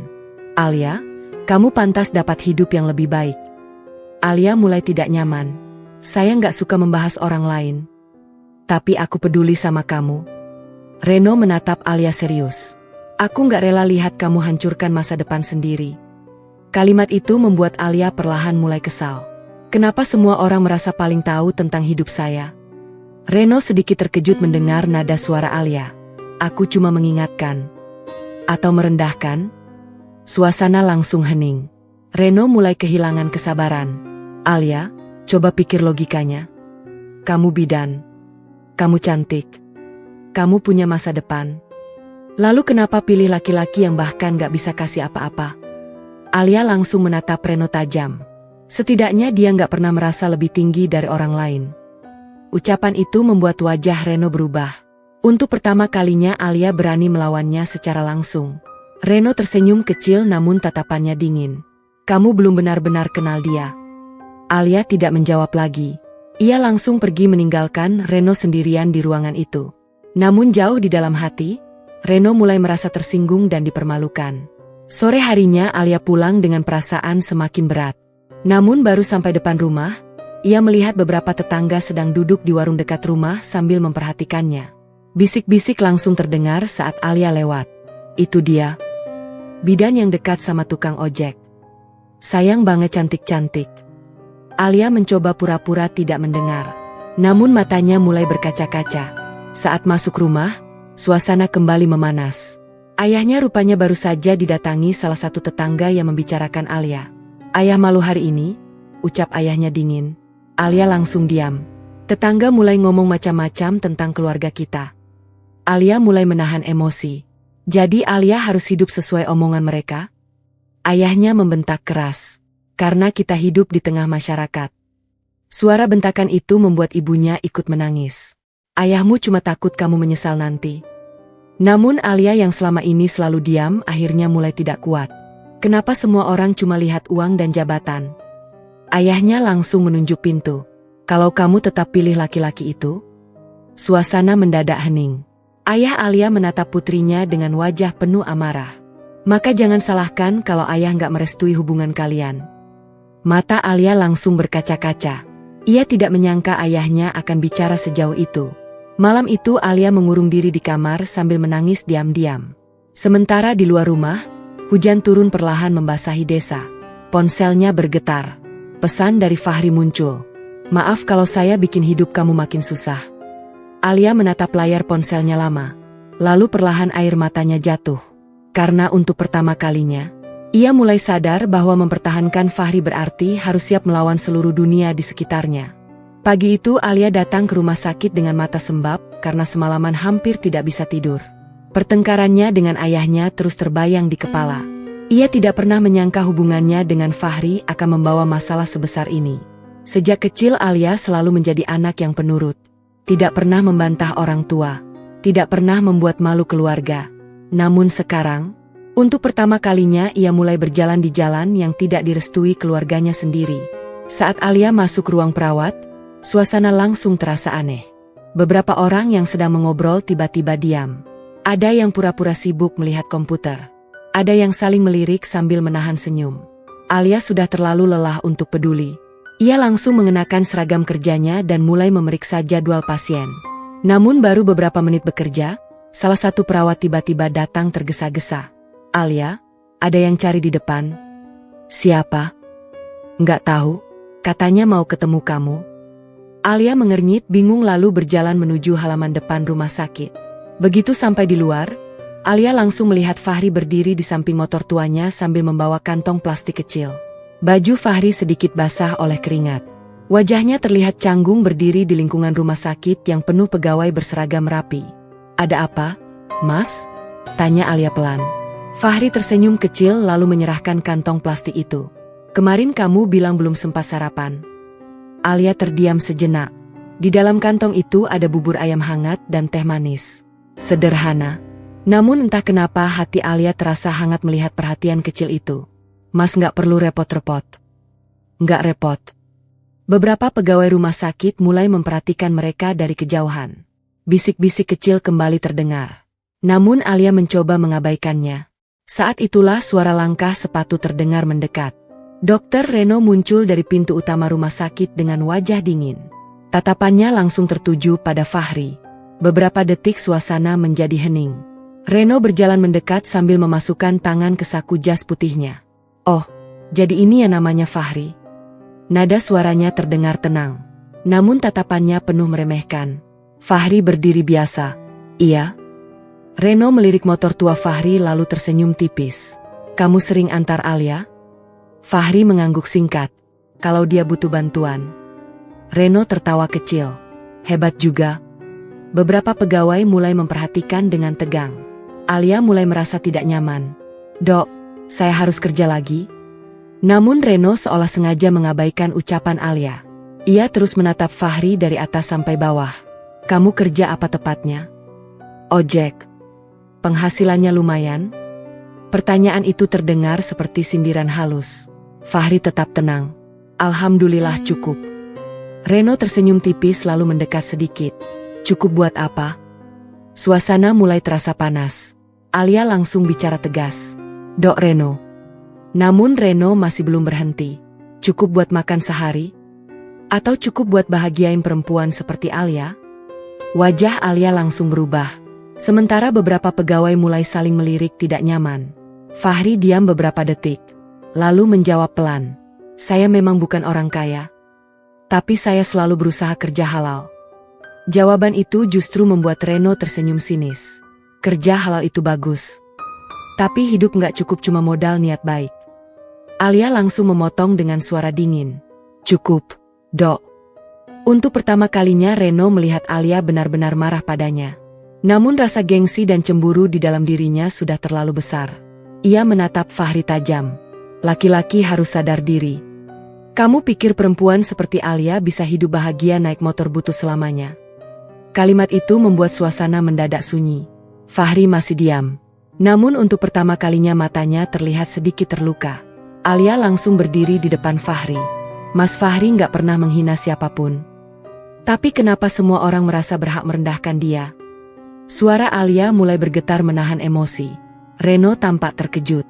"Alia, kamu pantas dapat hidup yang lebih baik." Alia mulai tidak nyaman. "Saya nggak suka membahas orang lain. Tapi aku peduli sama kamu." Reno menatap Alia serius. "Aku nggak rela lihat kamu hancurkan masa depan sendiri." Kalimat itu membuat Alia perlahan mulai kesal. Kenapa semua orang merasa paling tahu tentang hidup saya? Reno sedikit terkejut mendengar nada suara Alia. "Aku cuma mengingatkan." Atau merendahkan? Suasana langsung hening. Reno mulai kehilangan kesabaran. "Alia, coba pikir logikanya. Kamu bidan. Kamu cantik. Kamu punya masa depan. Lalu kenapa pilih laki-laki yang bahkan gak bisa kasih apa-apa?" Alia langsung menatap Reno tajam. Setidaknya dia gak pernah merasa lebih tinggi dari orang lain. Ucapan itu membuat wajah Reno berubah. Untuk pertama kalinya Alia berani melawannya secara langsung. Reno tersenyum kecil namun tatapannya dingin. "Kamu belum benar-benar kenal dia." Alia tidak menjawab lagi. Ia langsung pergi meninggalkan Reno sendirian di ruangan itu. Namun jauh di dalam hati, Reno mulai merasa tersinggung dan dipermalukan. Sore harinya Alia pulang dengan perasaan semakin berat. Namun baru sampai depan rumah, ia melihat beberapa tetangga sedang duduk di warung dekat rumah sambil memperhatikannya. Bisik-bisik langsung terdengar saat Alia lewat. "Itu dia. Bidan yang dekat sama tukang ojek. Sayang banget cantik-cantik." Alia mencoba pura-pura tidak mendengar. Namun matanya mulai berkaca-kaca. Saat masuk rumah, suasana kembali memanas. Ayahnya rupanya baru saja didatangi salah satu tetangga yang membicarakan Alia. "Ayah malu hari ini," ucap ayahnya dingin. Alia langsung diam. Tetangga mulai ngomong macam-macam tentang keluarga kita. Alia mulai menahan emosi. Jadi Alia harus hidup sesuai omongan mereka? Ayahnya membentak keras. "Karena kita hidup di tengah masyarakat." Suara bentakan itu membuat ibunya ikut menangis. "Ayahmu cuma takut kamu menyesal nanti." Namun Alia yang selama ini selalu diam akhirnya mulai tidak kuat. Kenapa semua orang cuma lihat uang dan jabatan? Ayahnya langsung menunjuk pintu. Kalau kamu tetap pilih laki-laki itu? Suasana mendadak hening. Ayah Alia menatap putrinya dengan wajah penuh amarah. Maka jangan salahkan kalau ayah nggak merestui hubungan kalian. Mata Alia langsung berkaca-kaca. Ia tidak menyangka ayahnya akan bicara sejauh itu. Malam itu Alia mengurung diri di kamar sambil menangis diam-diam. Sementara di luar rumah, hujan turun perlahan membasahi desa. Ponselnya bergetar. Pesan dari Fahri muncul. Maaf kalau saya bikin hidup kamu makin susah. Alia menatap layar ponselnya lama. Lalu perlahan air matanya jatuh. Karena untuk pertama kalinya, ia mulai sadar bahwa mempertahankan Fahri berarti harus siap melawan seluruh dunia di sekitarnya. Pagi itu Alia datang ke rumah sakit dengan mata sembab karena semalaman hampir tidak bisa tidur. Pertengkarannya dengan ayahnya terus terbayang di kepala. Ia tidak pernah menyangka hubungannya dengan Fahri akan membawa masalah sebesar ini. Sejak kecil Alia selalu menjadi anak yang penurut. Tidak pernah membantah orang tua. Tidak pernah membuat malu keluarga. Namun sekarang, untuk pertama kalinya ia mulai berjalan di jalan yang tidak direstui keluarganya sendiri. Saat Alia masuk ruang perawat, suasana langsung terasa aneh. Beberapa orang yang sedang mengobrol tiba-tiba diam. Ada yang pura-pura sibuk melihat komputer. Ada yang saling melirik sambil menahan senyum. Alia sudah terlalu lelah untuk peduli. Ia langsung mengenakan seragam kerjanya dan mulai memeriksa jadwal pasien. Namun baru beberapa menit bekerja, salah satu perawat tiba-tiba datang tergesa-gesa. Alia, ada yang cari di depan. Siapa? Nggak tahu, katanya mau ketemu kamu. Alia mengernyit bingung lalu berjalan menuju halaman depan rumah sakit. Begitu sampai di luar, Alia langsung melihat Fahri berdiri di samping motor tuanya sambil membawa kantong plastik kecil. Baju Fahri sedikit basah oleh keringat. Wajahnya terlihat canggung berdiri di lingkungan rumah sakit yang penuh pegawai berseragam rapi. Ada apa, Mas? Tanya Alia pelan. Fahri tersenyum kecil lalu menyerahkan kantong plastik itu. Kemarin kamu bilang belum sempat sarapan. Alia terdiam sejenak. Di dalam kantong itu ada bubur ayam hangat dan teh manis. Sederhana. Namun entah kenapa hati Alia terasa hangat melihat perhatian kecil itu. Mas nggak perlu repot-repot. Nggak repot. Beberapa pegawai rumah sakit mulai memperhatikan mereka dari kejauhan. Bisik-bisik kecil kembali terdengar. Namun Alia mencoba mengabaikannya. Saat itulah suara langkah sepatu terdengar mendekat. Dokter Reno muncul dari pintu utama rumah sakit dengan wajah dingin. Tatapannya langsung tertuju pada Fahri. Beberapa detik suasana menjadi hening. Reno berjalan mendekat sambil memasukkan tangan ke saku jas putihnya. Oh, jadi ini ya namanya Fahri. Nada suaranya terdengar tenang. Namun tatapannya penuh meremehkan. Fahri berdiri biasa. Iya. Reno melirik motor tua Fahri lalu tersenyum tipis. Kamu sering antar Alia? Fahri mengangguk singkat. Kalau dia butuh bantuan. Reno tertawa kecil. Hebat juga. Beberapa pegawai mulai memperhatikan dengan tegang. Alia mulai merasa tidak nyaman. Dok, saya harus kerja lagi. Namun Reno seolah sengaja mengabaikan ucapan Alia. Ia terus menatap Fahri dari atas sampai bawah. Kamu kerja apa tepatnya? Ojek. Penghasilannya lumayan? Pertanyaan itu terdengar seperti sindiran halus. Fahri tetap tenang. Alhamdulillah cukup. Reno tersenyum tipis lalu mendekat sedikit. Cukup buat apa? Suasana mulai terasa panas. Alia langsung bicara tegas. Dok Reno. Namun Reno masih belum berhenti. Cukup buat makan sehari? Atau cukup buat bahagiain perempuan seperti Alia? Wajah Alia langsung berubah. Sementara beberapa pegawai mulai saling melirik tidak nyaman. Fahri diam beberapa detik. Lalu menjawab pelan. Saya memang bukan orang kaya. Tapi saya selalu berusaha kerja halal. Jawaban itu justru membuat Reno tersenyum sinis. Kerja halal itu bagus. Tapi hidup nggak cukup cuma modal niat baik. Alia langsung memotong dengan suara dingin. Cukup, Dok. Untuk pertama kalinya Reno melihat Alia benar-benar marah padanya. Namun rasa gengsi dan cemburu di dalam dirinya sudah terlalu besar. Ia menatap Fahri tajam. Laki-laki harus sadar diri. Kamu pikir perempuan seperti Alia bisa hidup bahagia naik motor butut selamanya? Kalimat itu membuat suasana mendadak sunyi. Fahri masih diam. Namun untuk pertama kalinya matanya terlihat sedikit terluka. Alia langsung berdiri di depan Fahri. Mas Fahri nggak pernah menghina siapapun. Tapi kenapa semua orang merasa berhak merendahkan dia? Suara Alia mulai bergetar menahan emosi. Reno tampak terkejut.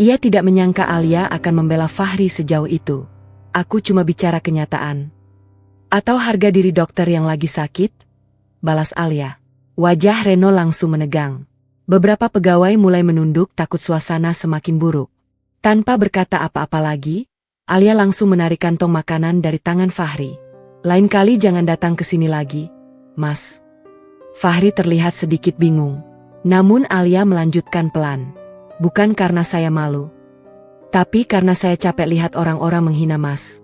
Ia tidak menyangka Alia akan membela Fahri sejauh itu. Aku cuma bicara kenyataan. Atau harga diri dokter yang lagi sakit? Balas Alia. Wajah Reno langsung menegang. Beberapa pegawai mulai menunduk takut suasana semakin buruk. Tanpa berkata apa-apa lagi, Alia langsung menarik kantong makanan dari tangan Fahri. Lain kali jangan datang ke sini lagi, Mas. Fahri terlihat sedikit bingung. Namun Alia melanjutkan pelan. Bukan karena saya malu. Tapi karena saya capek lihat orang-orang menghina Mas.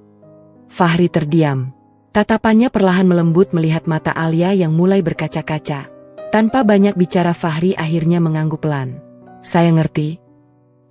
Fahri terdiam. Tatapannya perlahan melembut melihat mata Alia yang mulai berkaca-kaca. Tanpa banyak bicara Fahri akhirnya mengangguk pelan. Saya ngerti.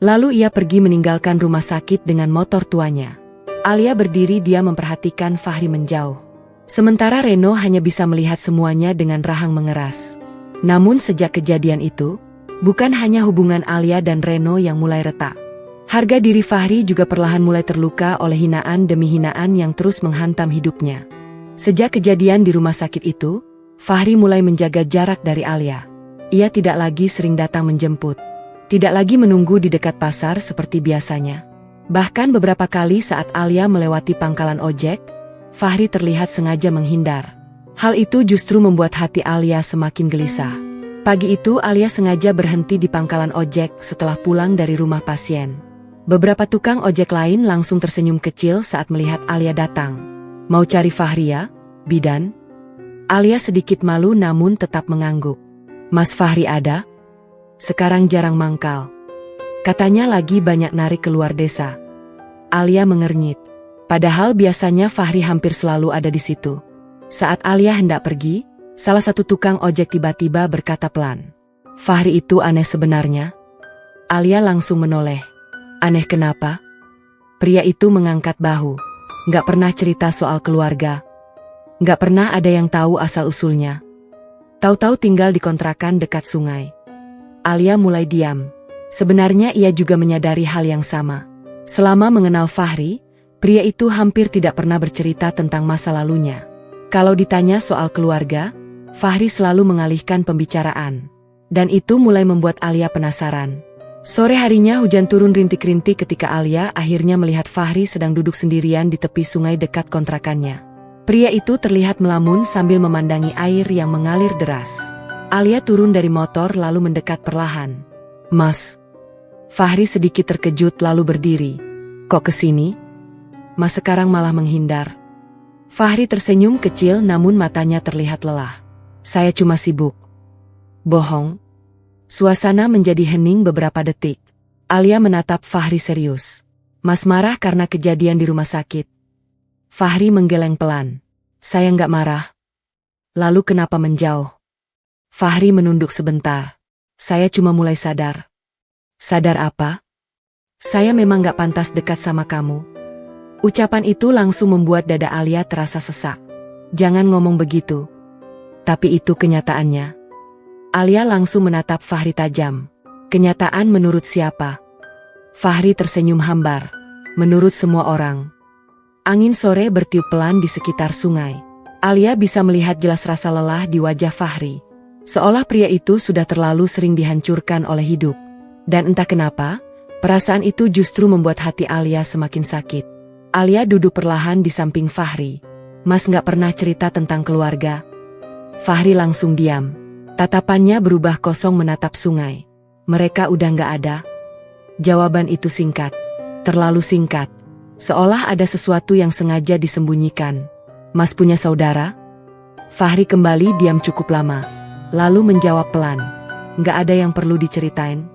Lalu ia pergi meninggalkan rumah sakit dengan motor tuanya. Alia berdiri dia memperhatikan Fahri menjauh. Sementara Reno hanya bisa melihat semuanya dengan rahang mengeras. Namun sejak kejadian itu, bukan hanya hubungan Alia dan Reno yang mulai retak. Harga diri Fahri juga perlahan mulai terluka oleh hinaan demi hinaan yang terus menghantam hidupnya. Sejak kejadian di rumah sakit itu, Fahri mulai menjaga jarak dari Alia. Ia tidak lagi sering datang menjemput. Tidak lagi menunggu di dekat pasar seperti biasanya. Bahkan beberapa kali saat Alia melewati pangkalan ojek, Fahri terlihat sengaja menghindar. Hal itu justru membuat hati Alia semakin gelisah. Pagi itu Alia sengaja berhenti di pangkalan ojek setelah pulang dari rumah pasien. Beberapa tukang ojek lain langsung tersenyum kecil saat melihat Alia datang. Mau cari Fahri ya, bidan? Alia sedikit malu namun tetap mengangguk. Mas Fahri ada? Sekarang jarang mangkal. Katanya lagi banyak narik keluar desa. Alia mengernyit. Padahal biasanya Fahri hampir selalu ada di situ. Saat Alia hendak pergi, salah satu tukang ojek tiba-tiba berkata pelan. Fahri itu aneh sebenarnya. Alia langsung menoleh. Aneh kenapa? Pria itu mengangkat bahu. Nggak pernah cerita soal keluarga. Nggak pernah ada yang tahu asal-usulnya. Tahu-tahu tinggal di kontrakan dekat sungai. Alia mulai diam. Sebenarnya ia juga menyadari hal yang sama. Selama mengenal Fahri, pria itu hampir tidak pernah bercerita tentang masa lalunya. Kalau ditanya soal keluarga, Fahri selalu mengalihkan pembicaraan. Dan itu mulai membuat Alia penasaran. Sore harinya hujan turun rintik-rintik ketika Alia akhirnya melihat Fahri sedang duduk sendirian di tepi sungai dekat kontrakannya. Pria itu terlihat melamun sambil memandangi air yang mengalir deras. Alia turun dari motor lalu mendekat perlahan. Mas. Fahri sedikit terkejut lalu berdiri. Kok kesini? Mas sekarang malah menghindar. Fahri tersenyum kecil namun matanya terlihat lelah. Saya cuma sibuk. Bohong. Suasana menjadi hening beberapa detik. Alia menatap Fahri serius. Mas marah karena kejadian di rumah sakit. Fahri menggeleng pelan. Saya nggak marah. Lalu kenapa menjauh? Fahri menunduk sebentar. Saya cuma mulai sadar. Sadar apa? Saya memang nggak pantas dekat sama kamu. Ucapan itu langsung membuat dada Alia terasa sesak. Jangan ngomong begitu. Tapi itu kenyataannya. Alia langsung menatap Fahri tajam. Kenyataan menurut siapa? Fahri tersenyum hambar. Menurut semua orang. Angin sore bertiup pelan di sekitar sungai. Alia bisa melihat jelas rasa lelah di wajah Fahri. Seolah pria itu sudah terlalu sering dihancurkan oleh hidup. Dan entah kenapa, perasaan itu justru membuat hati Alia semakin sakit. Alia duduk perlahan di samping Fahri. Mas nggak pernah cerita tentang keluarga. Fahri langsung diam. Tatapannya berubah kosong menatap sungai. Mereka udah nggak ada. Jawaban itu singkat. Terlalu singkat. Seolah ada sesuatu yang sengaja disembunyikan. Mas punya saudara? Fahri kembali diam cukup lama. Lalu menjawab pelan. Nggak ada yang perlu diceritain.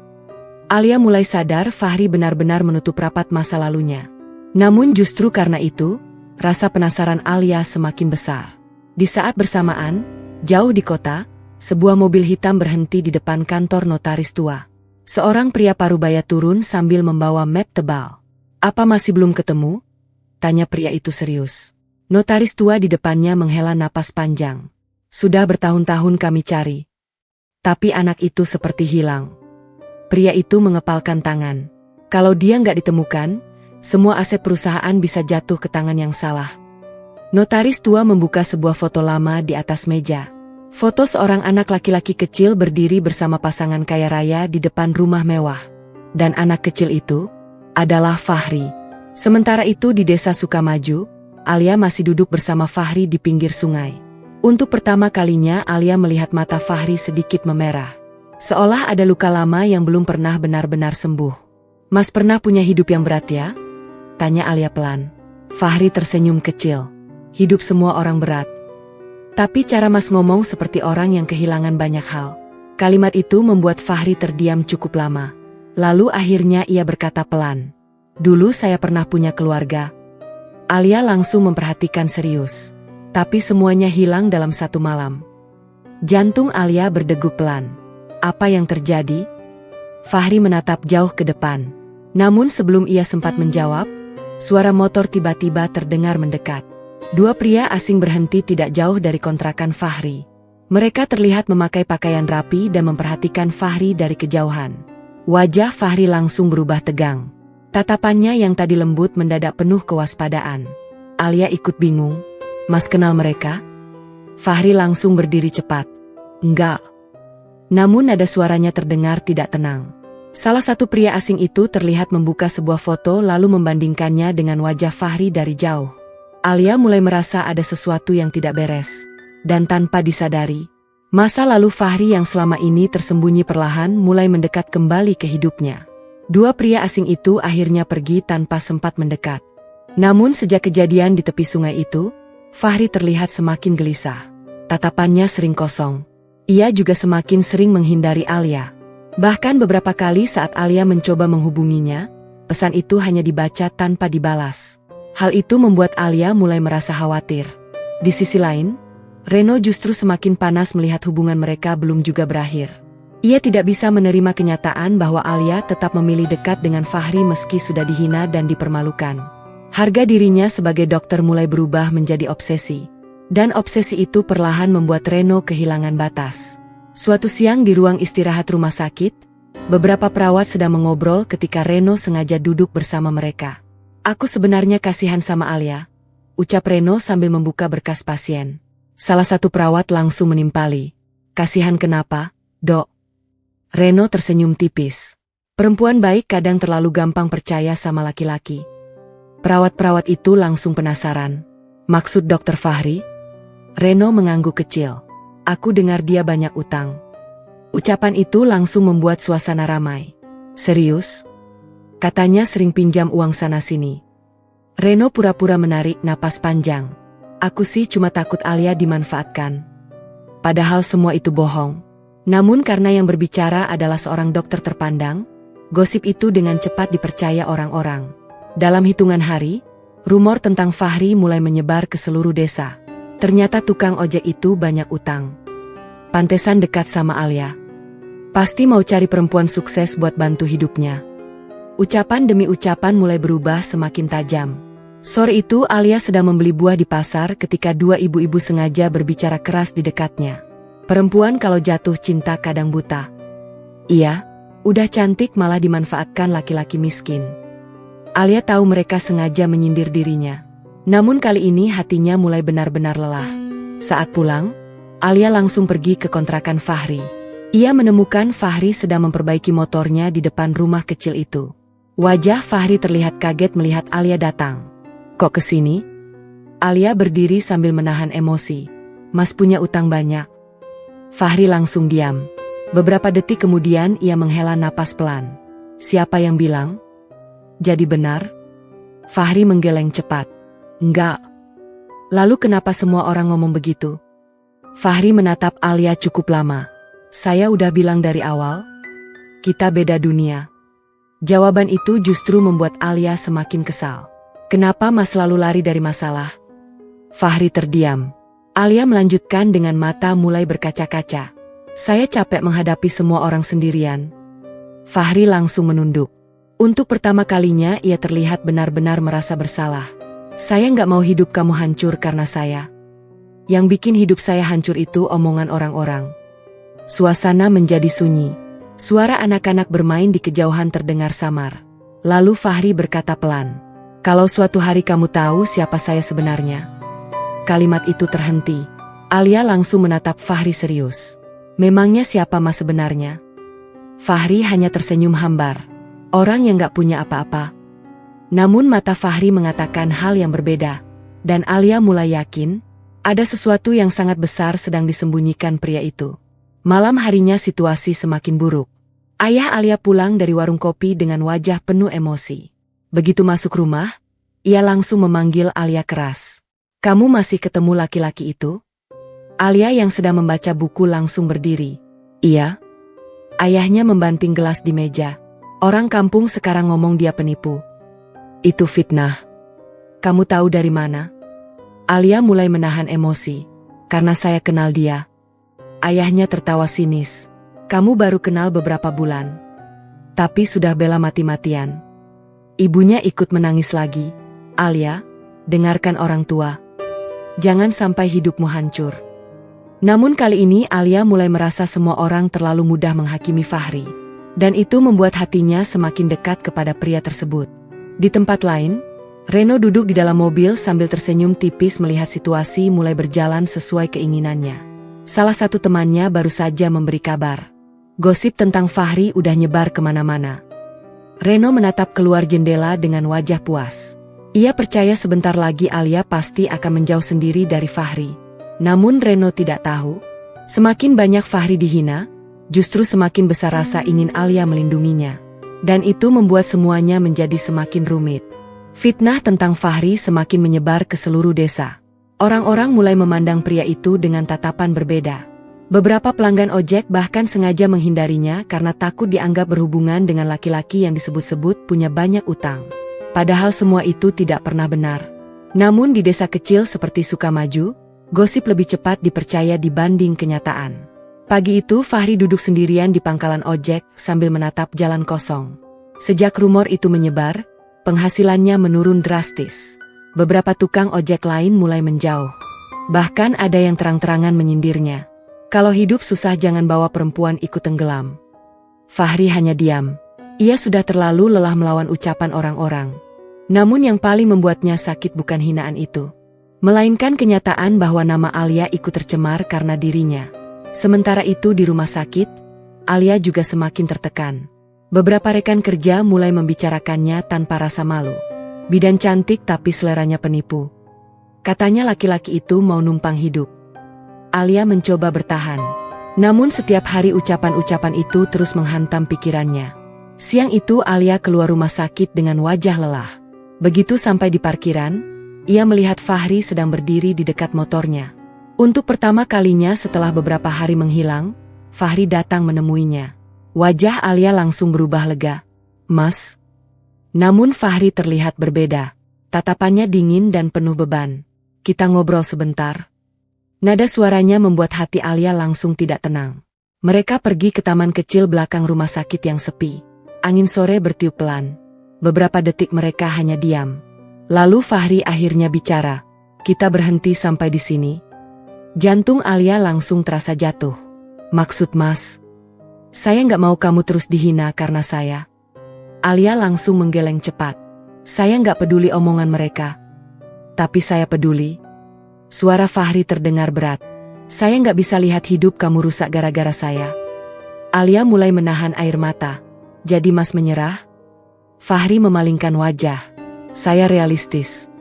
Alia mulai sadar Fahri benar-benar menutup rapat masa lalunya. Namun justru karena itu, rasa penasaran Alia semakin besar. Di saat bersamaan, jauh di kota, sebuah mobil hitam berhenti di depan kantor notaris tua. Seorang pria parubaya turun sambil membawa map tebal. Apa masih belum ketemu? Tanya pria itu serius. Notaris tua di depannya menghela napas panjang. Sudah bertahun-tahun kami cari. Tapi anak itu seperti hilang. Pria itu mengepalkan tangan. Kalau dia nggak ditemukan, semua aset perusahaan bisa jatuh ke tangan yang salah. Notaris tua membuka sebuah foto lama di atas meja. Foto seorang anak laki-laki kecil berdiri bersama pasangan kaya raya di depan rumah mewah. Dan anak kecil itu adalah Fahri. Sementara itu di desa Sukamaju, Alia masih duduk bersama Fahri di pinggir sungai. Untuk pertama kalinya Alia melihat mata Fahri sedikit memerah. Seolah ada luka lama yang belum pernah benar-benar sembuh. "Mas pernah punya hidup yang berat ya?" tanya Alia pelan. Fahri tersenyum kecil. "Hidup semua orang berat. Tapi cara Mas ngomong seperti orang yang kehilangan banyak hal." Kalimat itu membuat Fahri terdiam cukup lama. Lalu akhirnya ia berkata pelan, "Dulu saya pernah punya keluarga." Alia langsung memperhatikan serius. Tapi semuanya hilang dalam satu malam. Jantung Alia berdegup pelan. Apa yang terjadi? Fahri menatap jauh ke depan. Namun sebelum ia sempat menjawab, suara motor tiba-tiba terdengar mendekat. Dua pria asing berhenti tidak jauh dari kontrakan Fahri. Mereka terlihat memakai pakaian rapi dan memperhatikan Fahri dari kejauhan. Wajah Fahri langsung berubah tegang. Tatapannya yang tadi lembut mendadak penuh kewaspadaan. Alia ikut bingung. "Mas kenal mereka?" Fahri langsung berdiri cepat. "Enggak." Namun nada suaranya terdengar tidak tenang. Salah satu pria asing itu terlihat membuka sebuah foto lalu membandingkannya dengan wajah Fahri dari jauh. Alia mulai merasa ada sesuatu yang tidak beres. Dan tanpa disadari, masa lalu Fahri yang selama ini tersembunyi perlahan mulai mendekat kembali ke hidupnya. Dua pria asing itu akhirnya pergi tanpa sempat mendekat. Namun sejak kejadian di tepi sungai itu, Fahri terlihat semakin gelisah. Tatapannya sering kosong. Ia juga semakin sering menghindari Alia. Bahkan beberapa kali saat Alia mencoba menghubunginya, pesan itu hanya dibaca tanpa dibalas. Hal itu membuat Alia mulai merasa khawatir. Di sisi lain, Reno justru semakin panas melihat hubungan mereka belum juga berakhir. Ia tidak bisa menerima kenyataan bahwa Alia tetap memilih dekat dengan Fahri meski sudah dihina dan dipermalukan. Harga dirinya sebagai dokter mulai berubah menjadi obsesi. Dan obsesi itu perlahan membuat Reno kehilangan batas. Suatu siang di ruang istirahat rumah sakit, beberapa perawat sedang mengobrol ketika Reno sengaja duduk bersama mereka. "Aku sebenarnya kasihan sama Alia," ucap Reno sambil membuka berkas pasien. Salah satu perawat langsung menimpali. "Kasihan kenapa, Dok?" Reno tersenyum tipis. Perempuan baik kadang terlalu gampang percaya sama laki-laki. Perawat-perawat itu langsung penasaran. "Maksud Dokter Fahri?" Reno mengangguk kecil. "Aku dengar dia banyak utang." Ucapan itu langsung membuat suasana ramai. "Serius?" Katanya sering pinjam uang sana-sini. Reno pura-pura menarik napas panjang. "Aku sih cuma takut Alia dimanfaatkan." Padahal semua itu bohong. Namun karena yang berbicara adalah seorang dokter terpandang, gosip itu dengan cepat dipercaya orang-orang. Dalam hitungan hari, rumor tentang Fahri mulai menyebar ke seluruh desa. Ternyata tukang ojek itu banyak utang. Pantesan dekat sama Alia. Pasti mau cari perempuan sukses buat bantu hidupnya. Ucapan demi ucapan mulai berubah semakin tajam. Sore itu Alia sedang membeli buah di pasar ketika dua ibu-ibu sengaja berbicara keras di dekatnya. "Perempuan kalau jatuh cinta kadang buta." Iya, udah cantik malah dimanfaatkan laki-laki miskin. Alia tahu mereka sengaja menyindir dirinya. Namun kali ini hatinya mulai benar-benar lelah. Saat pulang, Alia langsung pergi ke kontrakan Fahri. Ia menemukan Fahri sedang memperbaiki motornya di depan rumah kecil itu. Wajah Fahri terlihat kaget melihat Alia datang. "Kok kesini?" Alia berdiri sambil menahan emosi. "Mas punya utang banyak." Fahri langsung diam. Beberapa detik kemudian ia menghela napas pelan. "Siapa yang bilang?" "Jadi benar?" Fahri menggeleng cepat. "Enggak." "Lalu kenapa semua orang ngomong begitu?" Fahri menatap Alia cukup lama. "Saya udah bilang dari awal, kita beda dunia." Jawaban itu justru membuat Alia semakin kesal. "Kenapa Mas selalu lari dari masalah?" Fahri terdiam. Alia melanjutkan dengan mata mulai berkaca-kaca. "Saya capek menghadapi semua orang sendirian." Fahri langsung menunduk. Untuk pertama kalinya ia terlihat benar-benar merasa bersalah. "Saya nggak mau hidup kamu hancur karena saya. Yang bikin hidup saya hancur itu omongan orang-orang." Suasana menjadi sunyi. Suara anak-anak bermain di kejauhan terdengar samar. Lalu Fahri berkata pelan, "Kalau suatu hari kamu tahu siapa saya sebenarnya." Kalimat itu terhenti. Alia langsung menatap Fahri serius. "Memangnya siapa mas sebenarnya?" Fahri hanya tersenyum hambar. Orang yang gak punya apa-apa. Namun mata Fahri mengatakan hal yang berbeda. Dan Alia mulai yakin, ada sesuatu yang sangat besar sedang disembunyikan pria itu. Malam harinya situasi semakin buruk. Ayah Alia pulang dari warung kopi dengan wajah penuh emosi. Begitu masuk rumah, ia langsung memanggil Alia keras. "Kamu masih ketemu laki-laki itu?" Alia yang sedang membaca buku langsung berdiri. "Iya." Ayahnya membanting gelas di meja. "Orang kampung sekarang ngomong dia penipu." "Itu fitnah." "Kamu tahu dari mana?" Alia mulai menahan emosi. "Karena saya kenal dia." Ayahnya tertawa sinis. "Kamu baru kenal beberapa bulan. Tapi sudah bela mati-matian." Ibunya ikut menangis lagi. "Alia, dengarkan orang tua. Jangan sampai hidupmu hancur." Namun kali ini Alia mulai merasa semua orang terlalu mudah menghakimi Fahri. Dan itu membuat hatinya semakin dekat kepada pria tersebut. Di tempat lain, Reno duduk di dalam mobil sambil tersenyum tipis melihat situasi mulai berjalan sesuai keinginannya. Salah satu temannya baru saja memberi kabar. Gosip tentang Fahri udah nyebar kemana-mana. Reno menatap keluar jendela dengan wajah puas. Ia percaya sebentar lagi Alia pasti akan menjauh sendiri dari Fahri. Namun Reno tidak tahu, semakin banyak Fahri dihina, justru semakin besar rasa ingin Alia melindunginya. Dan itu membuat semuanya menjadi semakin rumit. Fitnah tentang Fahri semakin menyebar ke seluruh desa. Orang-orang mulai memandang pria itu dengan tatapan berbeda. Beberapa pelanggan ojek bahkan sengaja menghindarinya karena takut dianggap berhubungan dengan laki-laki yang disebut-sebut punya banyak utang. Padahal semua itu tidak pernah benar. Namun di desa kecil seperti Sukamaju, gosip lebih cepat dipercaya dibanding kenyataan. Pagi itu Fahri duduk sendirian di pangkalan ojek sambil menatap jalan kosong. Sejak rumor itu menyebar, penghasilannya menurun drastis. Beberapa tukang ojek lain mulai menjauh. Bahkan ada yang terang-terangan menyindirnya. "Kalau hidup susah jangan bawa perempuan ikut tenggelam." Fahri hanya diam. Ia sudah terlalu lelah melawan ucapan orang-orang. Namun yang paling membuatnya sakit bukan hinaan itu, melainkan kenyataan bahwa nama Alia ikut tercemar karena dirinya. Sementara itu di rumah sakit, Alia juga semakin tertekan. Beberapa rekan kerja mulai membicarakannya tanpa rasa malu. "Bidan cantik tapi seleranya penipu." Katanya laki-laki itu mau numpang hidup. Alia mencoba bertahan. Namun setiap hari ucapan-ucapan itu terus menghantam pikirannya. Siang itu Alia keluar rumah sakit dengan wajah lelah. Begitu sampai di parkiran, ia melihat Fahri sedang berdiri di dekat motornya. Untuk pertama kalinya setelah beberapa hari menghilang, Fahri datang menemuinya. Wajah Alia langsung berubah lega. "Mas." Namun Fahri terlihat berbeda. Tatapannya dingin dan penuh beban. "Kita ngobrol sebentar." Nada suaranya membuat hati Alia langsung tidak tenang. Mereka pergi ke taman kecil belakang rumah sakit yang sepi. Angin sore bertiup pelan. Beberapa detik mereka hanya diam. Lalu Fahri akhirnya bicara. "Kita berhenti sampai di sini." Jantung Alia langsung terasa jatuh. "Maksud mas, saya nggak mau kamu terus dihina karena saya." Alia langsung menggeleng cepat. "Saya nggak peduli omongan mereka. Tapi saya peduli." Suara Fahri terdengar berat. "Saya nggak bisa lihat hidup kamu rusak gara-gara saya." Alia mulai menahan air mata. "Jadi mas menyerah?" Fahri memalingkan wajah. "Saya realistis."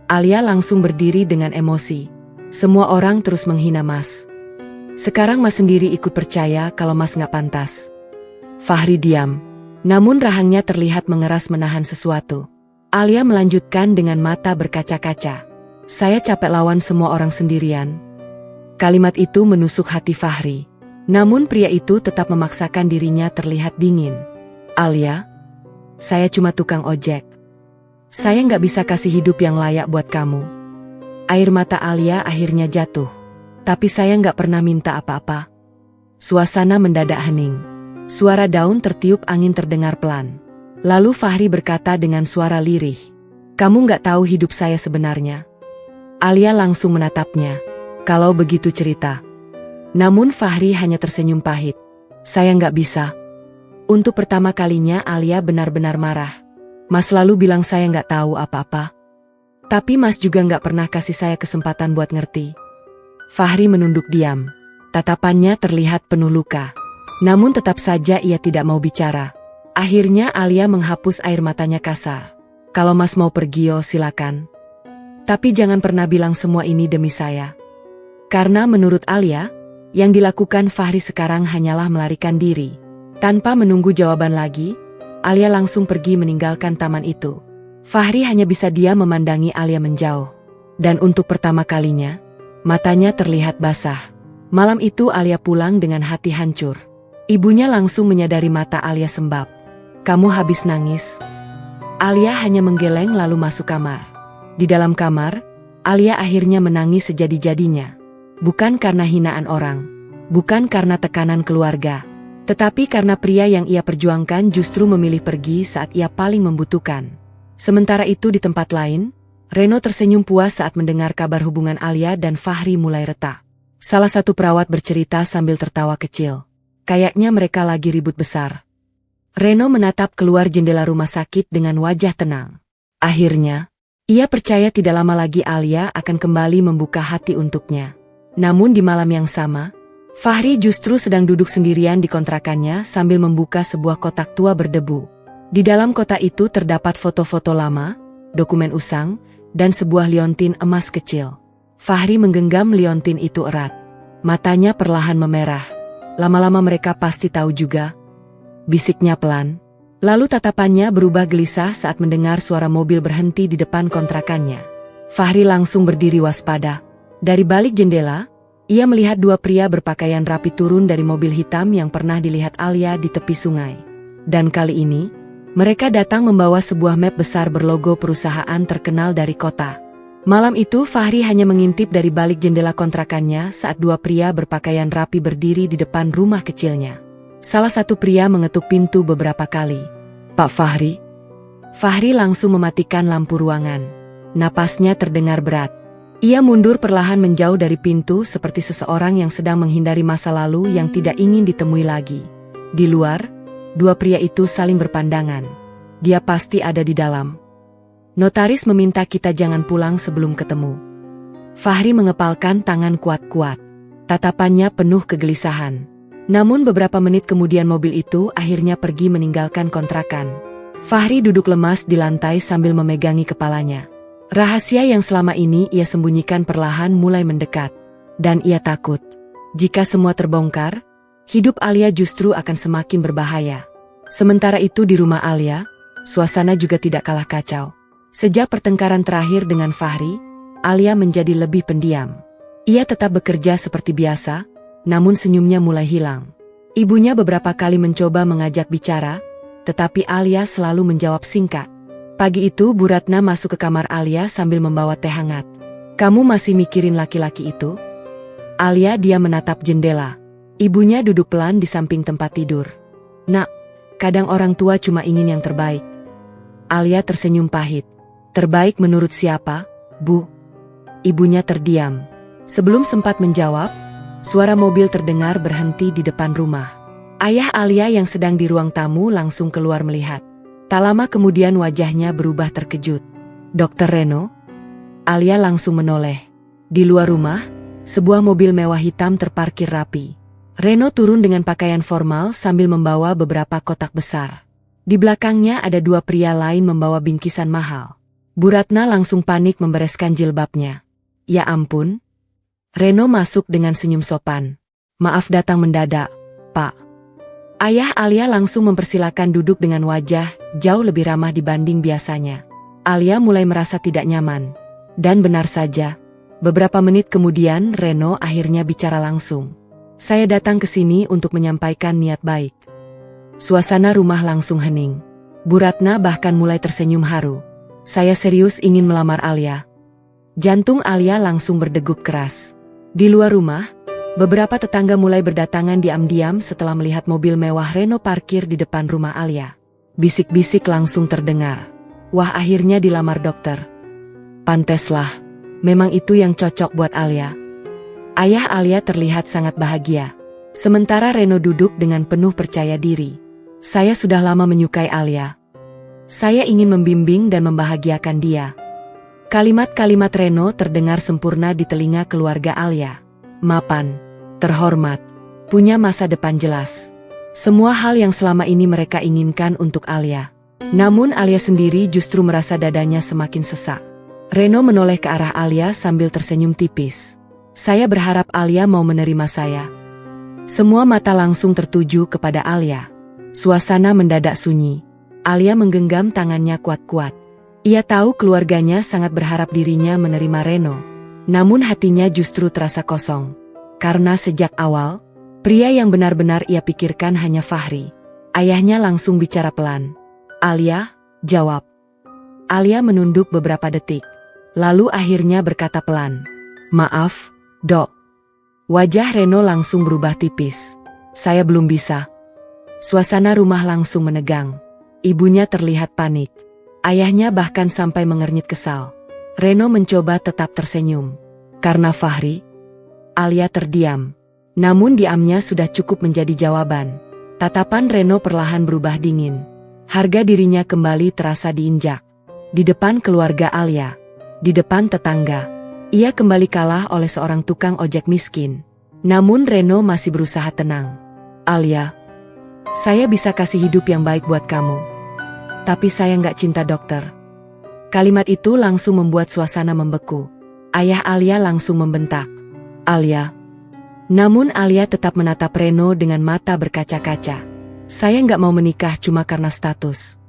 Alia langsung berdiri dengan emosi. "Semua orang terus menghina mas. Sekarang mas sendiri ikut percaya kalau mas nggak pantas." Fahri diam. Namun rahangnya terlihat mengeras menahan sesuatu. Alia melanjutkan dengan mata berkaca-kaca. "Saya capek lawan semua orang sendirian." Kalimat itu menusuk hati Fahri. Namun pria itu tetap memaksakan dirinya terlihat dingin. "Alia, saya cuma tukang ojek. Saya nggak bisa kasih hidup yang layak buat kamu." Air mata Alia akhirnya jatuh. "Tapi saya nggak pernah minta apa-apa." Suasana mendadak hening. Suara daun tertiup angin terdengar pelan. Lalu Fahri berkata dengan suara lirih, "Kamu nggak tahu hidup saya sebenarnya." Alia langsung menatapnya. "Kalau begitu cerita." Namun Fahri hanya tersenyum pahit. Saya nggak bisa. Untuk pertama kalinya Alia benar-benar marah. Mas selalu bilang saya nggak tahu apa-apa. Tapi Mas juga nggak pernah kasih saya kesempatan buat ngerti. Fahri menunduk diam. Tatapannya terlihat penuh luka. Namun tetap saja ia tidak mau bicara. Akhirnya Alia menghapus air matanya kasar. Kalau Mas mau pergi silakan. Tapi jangan pernah bilang semua ini demi saya. Karena menurut Alia, yang dilakukan Fahri sekarang hanyalah melarikan diri. Tanpa menunggu jawaban lagi, Alia langsung pergi meninggalkan taman itu. Fahri hanya bisa diam memandangi Alia menjauh. Dan untuk pertama kalinya, matanya terlihat basah. Malam itu Alia pulang dengan hati hancur. Ibunya langsung menyadari mata Alia sembab. Kamu habis nangis? Alia hanya menggeleng lalu masuk kamar. Di dalam kamar, Alia akhirnya menangis sejadi-jadinya. Bukan karena hinaan orang, bukan karena tekanan keluarga, tetapi karena pria yang ia perjuangkan justru memilih pergi saat ia paling membutuhkan. Sementara itu di tempat lain, Reno tersenyum puas saat mendengar kabar hubungan Alia dan Fahri mulai retak. Salah satu perawat bercerita sambil tertawa kecil. Kayaknya mereka lagi ribut besar. Reno menatap keluar jendela rumah sakit dengan wajah tenang. Akhirnya, ia percaya tidak lama lagi Alia akan kembali membuka hati untuknya. Namun di malam yang sama, Fahri justru sedang duduk sendirian di kontrakannya sambil membuka sebuah kotak tua berdebu. Di dalam kotak itu terdapat foto-foto lama, dokumen usang, dan sebuah liontin emas kecil. Fahri menggenggam liontin itu erat. Matanya perlahan memerah. Lama-lama mereka pasti tahu juga. Bisiknya pelan. Lalu tatapannya berubah gelisah saat mendengar suara mobil berhenti di depan kontrakannya. Fahri langsung berdiri waspada. Dari balik jendela, ia melihat dua pria berpakaian rapi turun dari mobil hitam yang pernah dilihat Alia di tepi sungai. Dan kali ini, mereka datang membawa sebuah map besar berlogo perusahaan terkenal dari kota. Malam itu Fahri hanya mengintip dari balik jendela kontrakannya saat dua pria berpakaian rapi berdiri di depan rumah kecilnya. Salah satu pria mengetuk pintu beberapa kali. Pak Fahri? Fahri langsung mematikan lampu ruangan. Napasnya terdengar berat. Ia mundur perlahan menjauh dari pintu seperti seseorang yang sedang menghindari masa lalu yang tidak ingin ditemui lagi. Di luar, dua pria itu saling berpandangan. Dia pasti ada di dalam. Notaris meminta kita jangan pulang sebelum ketemu. Fahri mengepalkan tangan kuat-kuat. Tatapannya penuh kegelisahan. Namun beberapa menit kemudian mobil itu akhirnya pergi meninggalkan kontrakan. Fahri duduk lemas di lantai sambil memegangi kepalanya. Rahasia yang selama ini ia sembunyikan perlahan mulai mendekat. Dan ia takut. Jika semua terbongkar, hidup Alia justru akan semakin berbahaya. Sementara itu di rumah Alia, suasana juga tidak kalah kacau. Sejak pertengkaran terakhir dengan Fahri, Alia menjadi lebih pendiam. Ia tetap bekerja seperti biasa, namun senyumnya mulai hilang. Ibunya beberapa kali mencoba mengajak bicara, tetapi Alia selalu menjawab singkat. Pagi itu Bu Ratna masuk ke kamar Alia sambil membawa teh hangat. Kamu masih mikirin laki-laki itu? Alia diam menatap jendela. Ibunya duduk pelan di samping tempat tidur. Nak, kadang orang tua cuma ingin yang terbaik. Alia tersenyum pahit. Terbaik menurut siapa, Bu? Ibunya terdiam. Sebelum sempat menjawab, suara mobil terdengar berhenti di depan rumah. Ayah Alia yang sedang di ruang tamu langsung keluar melihat. Tak lama kemudian wajahnya berubah terkejut. Dokter Reno? Alia langsung menoleh. Di luar rumah, sebuah mobil mewah hitam terparkir rapi. Reno turun dengan pakaian formal sambil membawa beberapa kotak besar. Di belakangnya ada dua pria lain membawa bingkisan mahal. Bu Ratna langsung panik membereskan jilbabnya. Ya ampun. Reno masuk dengan senyum sopan. Maaf datang mendadak, Pak. Ayah Alia langsung mempersilakan duduk dengan wajah jauh lebih ramah dibanding biasanya. Alia mulai merasa tidak nyaman. Dan benar saja, beberapa menit kemudian Reno akhirnya bicara langsung. Saya datang ke sini untuk menyampaikan niat baik. Suasana rumah langsung hening. Bu Ratna bahkan mulai tersenyum haru. Saya serius ingin melamar Alia. Jantung Alia langsung berdegup keras. Di luar rumah, beberapa tetangga mulai berdatangan diam-diam setelah melihat mobil mewah Reno parkir di depan rumah Alia. Bisik-bisik langsung terdengar. Wah, akhirnya dilamar dokter. Panteslah, memang itu yang cocok buat Alia. Ayah Alia terlihat sangat bahagia. Sementara Reno duduk dengan penuh percaya diri. Saya sudah lama menyukai Alia. Saya ingin membimbing dan membahagiakan dia. Kalimat-kalimat Reno terdengar sempurna di telinga keluarga Alia. Mapan, terhormat, punya masa depan jelas. Semua hal yang selama ini mereka inginkan untuk Alia. Namun Alia sendiri justru merasa dadanya semakin sesak. Reno menoleh ke arah Alia sambil tersenyum tipis. Saya berharap Alia mau menerima saya. Semua mata langsung tertuju kepada Alia. Suasana mendadak sunyi. Alia menggenggam tangannya kuat-kuat. Ia tahu keluarganya sangat berharap dirinya menerima Reno. Namun hatinya justru terasa kosong. Karena sejak awal, pria yang benar-benar ia pikirkan hanya Fahri. Ayahnya langsung bicara pelan. Alia, jawab. Alia menunduk beberapa detik. Lalu akhirnya berkata pelan. Maaf, Dok. Wajah Reno langsung berubah tipis. Saya belum bisa. Suasana rumah langsung menegang. Ibunya terlihat panik. Ayahnya bahkan sampai mengernyit kesal. Reno mencoba tetap tersenyum. Karena Fahri? Alia terdiam. Namun diamnya sudah cukup menjadi jawaban. Tatapan Reno perlahan berubah dingin. Harga dirinya kembali terasa diinjak. Di depan keluarga Alia. Di depan tetangga. Ia kembali kalah oleh seorang tukang ojek miskin. Namun Reno masih berusaha tenang. Alia, saya bisa kasih hidup yang baik buat kamu. Tapi saya nggak cinta dokter. Kalimat itu langsung membuat suasana membeku. Ayah Alia langsung membentak. Alia. Namun Alia tetap menatap Reno dengan mata berkaca-kaca. Saya nggak mau menikah cuma karena status.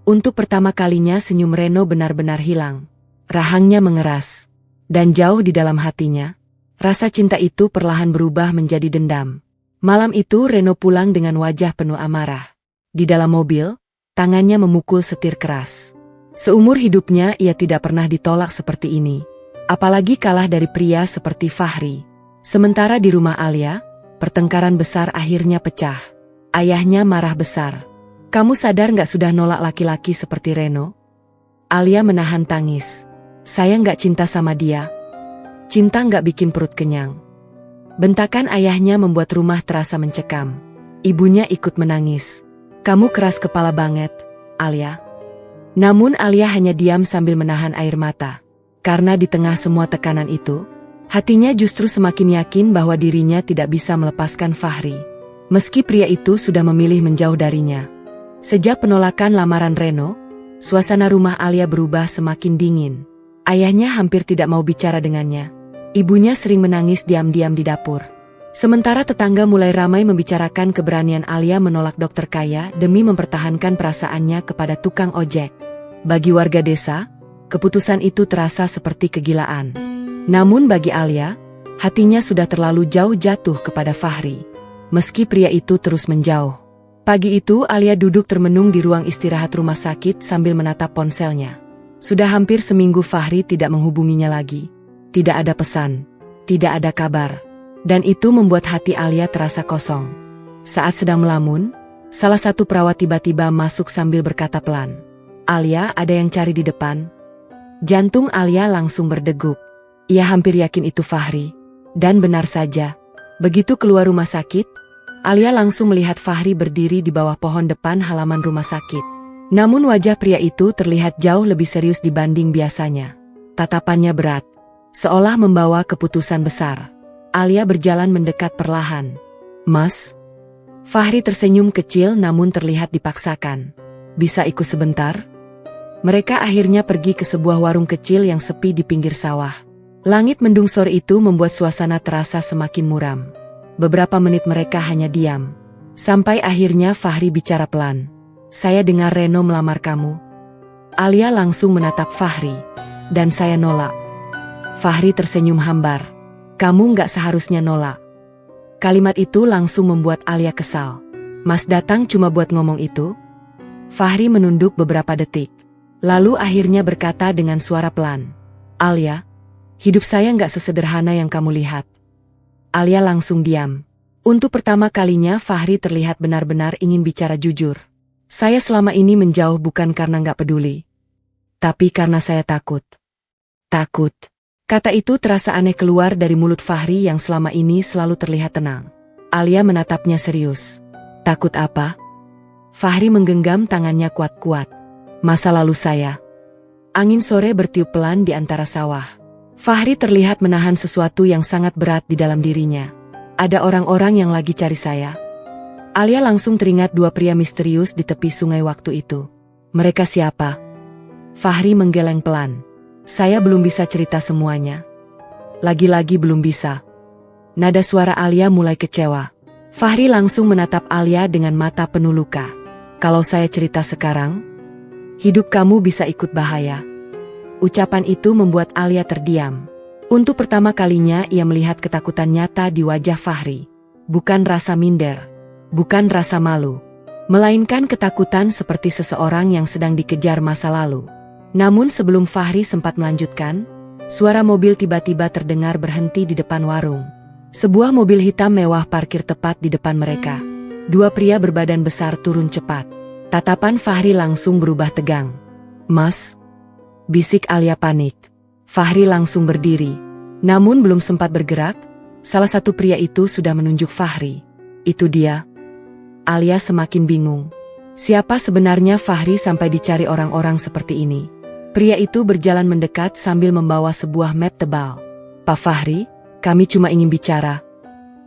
Untuk pertama kalinya senyum Reno benar-benar hilang. Rahangnya mengeras. Dan jauh di dalam hatinya, rasa cinta itu perlahan berubah menjadi dendam. Malam itu Reno pulang dengan wajah penuh amarah. Di dalam mobil, tangannya memukul setir keras. Seumur hidupnya ia tidak pernah ditolak seperti ini. Apalagi kalah dari pria seperti Fahri. Sementara di rumah Alia, pertengkaran besar akhirnya pecah. Ayahnya marah besar. Kamu sadar nggak sudah nolak laki-laki seperti Reno? Alia menahan tangis. Saya nggak cinta sama dia. Cinta nggak bikin perut kenyang. Bentakan ayahnya membuat rumah terasa mencekam. Ibunya ikut menangis. Kamu keras kepala banget, Alia. Namun Alia hanya diam sambil menahan air mata. Karena di tengah semua tekanan itu, hatinya justru semakin yakin bahwa dirinya tidak bisa melepaskan Fahri. Meski pria itu sudah memilih menjauh darinya. Sejak penolakan lamaran Reno, suasana rumah Alia berubah semakin dingin. Ayahnya hampir tidak mau bicara dengannya. Ibunya sering menangis diam-diam di dapur. Sementara tetangga mulai ramai membicarakan keberanian Alia menolak dokter kaya demi mempertahankan perasaannya kepada tukang ojek. Bagi warga desa, keputusan itu terasa seperti kegilaan. Namun bagi Alia, hatinya sudah terlalu jauh jatuh kepada Fahri. Meski pria itu terus menjauh. Pagi itu Alia duduk termenung di ruang istirahat rumah sakit sambil menatap ponselnya. Sudah hampir seminggu Fahri tidak menghubunginya lagi. Tidak ada pesan. Tidak ada kabar. Dan itu membuat hati Alia terasa kosong. Saat sedang melamun, salah satu perawat tiba-tiba masuk sambil berkata pelan. Alia, ada yang cari di depan. Jantung Alia langsung berdegup. Ia hampir yakin itu Fahri. Dan benar saja. Begitu keluar rumah sakit, Alia langsung melihat Fahri berdiri di bawah pohon depan halaman rumah sakit. Namun wajah pria itu terlihat jauh lebih serius dibanding biasanya. Tatapannya berat, seolah membawa keputusan besar. Alia berjalan mendekat perlahan. Mas? Fahri tersenyum kecil namun terlihat dipaksakan. Bisa ikut sebentar? Mereka akhirnya pergi ke sebuah warung kecil yang sepi di pinggir sawah. Langit mendung sore itu membuat suasana terasa semakin muram. Beberapa menit mereka hanya diam. Sampai akhirnya Fahri bicara pelan. Saya dengar Reno melamar kamu. Alia langsung menatap Fahri. Dan saya nolak. Fahri tersenyum hambar. Kamu nggak seharusnya nolak. Kalimat itu langsung membuat Alia kesal. Mas datang cuma buat ngomong itu? Fahri menunduk beberapa detik. Lalu akhirnya berkata dengan suara pelan. Alia, hidup saya nggak sesederhana yang kamu lihat. Alia langsung diam. Untuk pertama kalinya Fahri terlihat benar-benar ingin bicara jujur. Saya selama ini menjauh bukan karena nggak peduli. Tapi karena saya takut. Takut. Kata itu terasa aneh keluar dari mulut Fahri yang selama ini selalu terlihat tenang. Alia menatapnya serius. Takut apa? Fahri menggenggam tangannya kuat-kuat. Masa lalu saya. Angin sore bertiup pelan di antara sawah. Fahri terlihat menahan sesuatu yang sangat berat di dalam dirinya. Ada orang-orang yang lagi cari saya. Alia langsung teringat dua pria misterius di tepi sungai waktu itu. Mereka siapa? Fahri menggeleng pelan. Saya belum bisa cerita semuanya. Lagi-lagi belum bisa. Nada suara Alia mulai kecewa. Fahri langsung menatap Alia dengan mata penuh luka. Kalau saya cerita sekarang, hidup kamu bisa ikut bahaya. Ucapan itu membuat Alia terdiam. Untuk pertama kalinya ia melihat ketakutan nyata di wajah Fahri. Bukan rasa minder, bukan rasa malu, melainkan ketakutan seperti seseorang yang sedang dikejar masa lalu. Namun sebelum Fahri sempat melanjutkan, suara mobil tiba-tiba terdengar berhenti di depan warung. Sebuah mobil hitam mewah parkir tepat di depan mereka. Dua pria berbadan besar turun cepat. Tatapan Fahri langsung berubah tegang. Mas, bisik Alia panik. Fahri langsung berdiri. Namun belum sempat bergerak, salah satu pria itu sudah menunjuk Fahri. Itu dia. Alia semakin bingung. Siapa sebenarnya Fahri sampai dicari orang-orang seperti ini? Pria itu berjalan mendekat sambil membawa sebuah map tebal. Pak Fahri, kami cuma ingin bicara.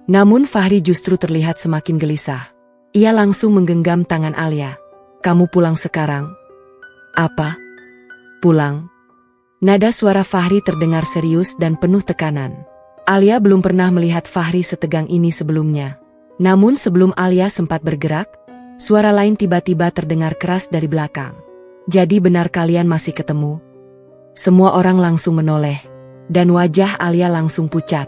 Namun Fahri justru terlihat semakin gelisah. Ia langsung menggenggam tangan Alia. Kamu pulang sekarang? Apa? Pulang? Nada suara Fahri terdengar serius dan penuh tekanan. Alia belum pernah melihat Fahri setegang ini sebelumnya. Namun sebelum Alia sempat bergerak, suara lain tiba-tiba terdengar keras dari belakang. Jadi benar kalian masih ketemu? Semua orang langsung menoleh, dan wajah Alia langsung pucat.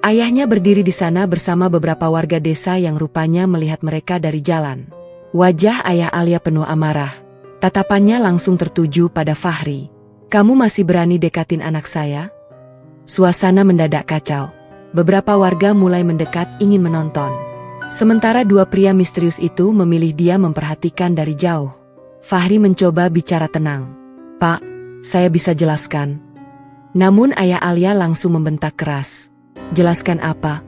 Ayahnya berdiri di sana bersama beberapa warga desa yang rupanya melihat mereka dari jalan. Wajah ayah Alia penuh amarah. Tatapannya langsung tertuju pada Fahri. Kamu masih berani dekatin anak saya? Suasana mendadak kacau. Beberapa warga mulai mendekat ingin menonton. Sementara dua pria misterius itu memilih dia memperhatikan dari jauh. Fahri mencoba bicara tenang. Pak, saya bisa jelaskan. Namun ayah Alia langsung membentak keras. Jelaskan apa?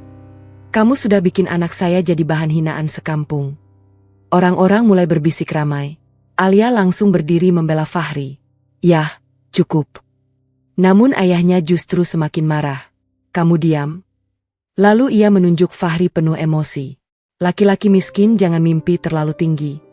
Kamu sudah bikin anak saya jadi bahan hinaan sekampung. Orang-orang mulai berbisik ramai. Alia langsung berdiri membela Fahri. Yah, cukup. Namun ayahnya justru semakin marah. Kamu diam. Lalu ia menunjuk Fahri penuh emosi. Laki-laki miskin jangan mimpi terlalu tinggi.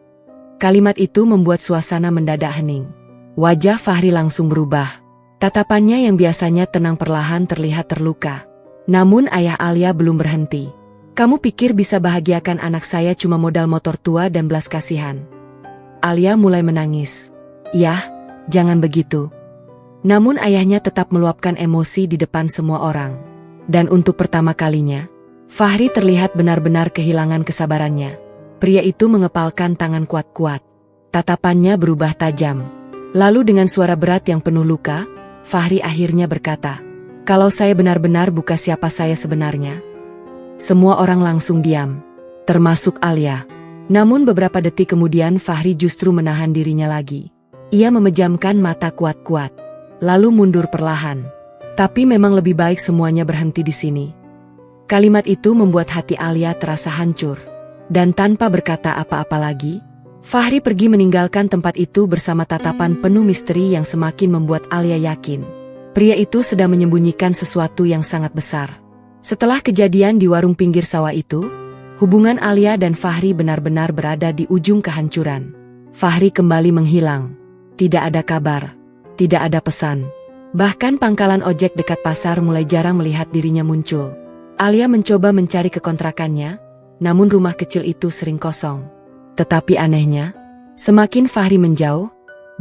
Kalimat itu membuat suasana mendadak hening. Wajah Fahri langsung berubah. Tatapannya yang biasanya tenang perlahan terlihat terluka. Namun ayah Alia belum berhenti. Kamu pikir bisa bahagiakan anak saya cuma modal motor tua dan belas kasihan? Alia mulai menangis. Yah, jangan begitu. Namun ayahnya tetap meluapkan emosi di depan semua orang. Dan untuk pertama kalinya, Fahri terlihat benar-benar kehilangan kesabarannya. Pria itu mengepalkan tangan kuat-kuat. Tatapannya berubah tajam. Lalu dengan suara berat yang penuh luka, Fahri akhirnya berkata, kalau saya benar-benar buka siapa saya sebenarnya. Semua orang langsung diam, termasuk Alia. Namun beberapa detik kemudian Fahri justru menahan dirinya lagi. Ia memejamkan mata kuat-kuat, lalu mundur perlahan. Tapi memang lebih baik semuanya berhenti di sini. Kalimat itu membuat hati Alia terasa hancur. Dan tanpa berkata apa-apa lagi, Fahri pergi meninggalkan tempat itu bersama tatapan penuh misteri yang semakin membuat Alia yakin. Pria itu sedang menyembunyikan sesuatu yang sangat besar. Setelah kejadian di warung pinggir sawah itu, hubungan Alia dan Fahri benar-benar berada di ujung kehancuran. Fahri kembali menghilang. Tidak ada kabar, tidak ada pesan. Bahkan pangkalan ojek dekat pasar mulai jarang melihat dirinya muncul. Alia mencoba mencari ke kontrakannya, namun rumah kecil itu sering kosong. Tetapi anehnya, semakin Fahri menjauh,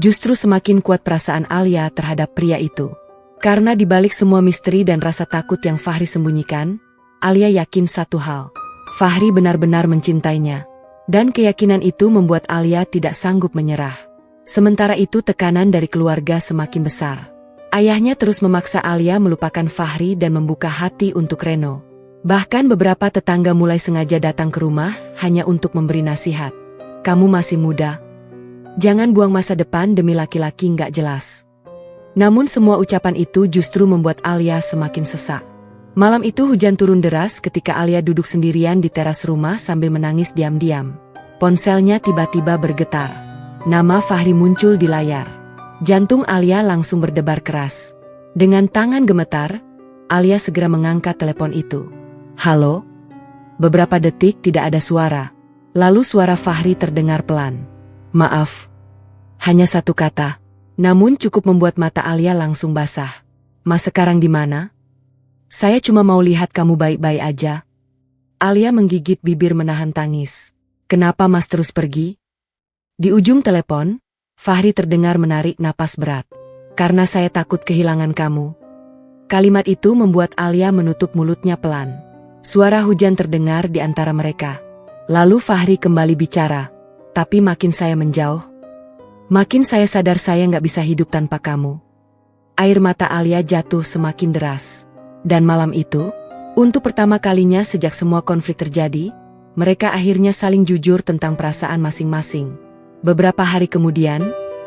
justru semakin kuat perasaan Alia terhadap pria itu. Karena dibalik semua misteri dan rasa takut yang Fahri sembunyikan, Alia yakin satu hal. Fahri benar-benar mencintainya. Dan keyakinan itu membuat Alia tidak sanggup menyerah. Sementara itu tekanan dari keluarga semakin besar. Ayahnya terus memaksa Alia melupakan Fahri dan membuka hati untuk Reno. Bahkan beberapa tetangga mulai sengaja datang ke rumah hanya untuk memberi nasihat. Kamu masih muda. Jangan buang masa depan demi laki-laki nggak jelas. Namun semua ucapan itu justru membuat Alia semakin sesak. Malam itu hujan turun deras ketika Alia duduk sendirian di teras rumah sambil menangis diam-diam. Ponselnya tiba-tiba bergetar. Nama Fahri muncul di layar. Jantung Alia langsung berdebar keras. Dengan tangan gemetar, Alia segera mengangkat telepon itu. "Halo?" Beberapa detik tidak ada suara. Lalu suara Fahri terdengar pelan. "Maaf." Hanya satu kata. Namun cukup membuat mata Alia langsung basah. "Mas sekarang di mana?" "Saya cuma mau lihat kamu baik-baik aja." Alia menggigit bibir menahan tangis. "Kenapa Mas terus pergi?" Di ujung telepon, Fahri terdengar menarik napas berat. "Karena saya takut kehilangan kamu." Kalimat itu membuat Alia menutup mulutnya pelan. Suara hujan terdengar di antara mereka. Lalu Fahri kembali bicara. "Tapi makin saya menjauh, makin saya sadar saya nggak bisa hidup tanpa kamu." Air mata Alia jatuh semakin deras. Dan malam itu, untuk pertama kalinya sejak semua konflik terjadi, mereka akhirnya saling jujur tentang perasaan masing-masing. Beberapa hari kemudian,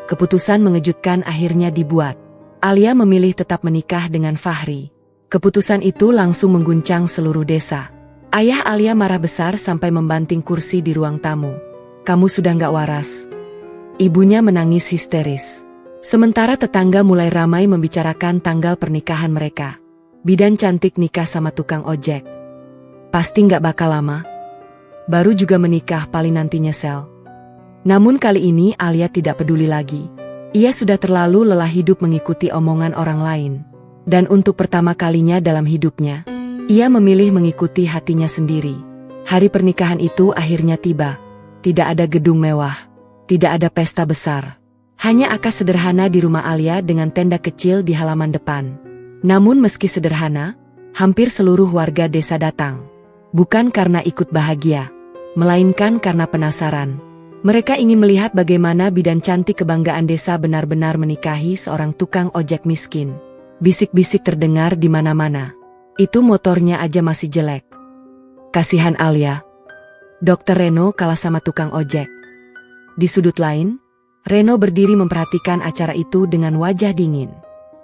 keputusan mengejutkan akhirnya dibuat. Alia memilih tetap menikah dengan Fahri. Keputusan itu langsung mengguncang seluruh desa. Ayah Alia marah besar sampai membanting kursi di ruang tamu. "Kamu sudah nggak waras." Ibunya menangis histeris. Sementara tetangga mulai ramai membicarakan tanggal pernikahan mereka. Bidan cantik nikah sama tukang ojek. Pasti nggak bakal lama. Baru juga menikah paling nanti nyesel. Namun kali ini Alia tidak peduli lagi. Ia sudah terlalu lelah hidup mengikuti omongan orang lain. Dan untuk pertama kalinya dalam hidupnya, ia memilih mengikuti hatinya sendiri. Hari pernikahan itu akhirnya tiba. Tidak ada gedung mewah. Tidak ada pesta besar. Hanya akad sederhana di rumah Alia dengan tenda kecil di halaman depan. Namun meski sederhana, hampir seluruh warga desa datang. Bukan karena ikut bahagia, melainkan karena penasaran. Mereka ingin melihat bagaimana bidan cantik kebanggaan desa benar-benar menikahi seorang tukang ojek miskin. Bisik-bisik terdengar di mana-mana. "Itu motornya aja masih jelek." Kasihan Alia. Dokter Reno kalah sama tukang ojek. Di sudut lain, Reno berdiri memperhatikan acara itu dengan wajah dingin.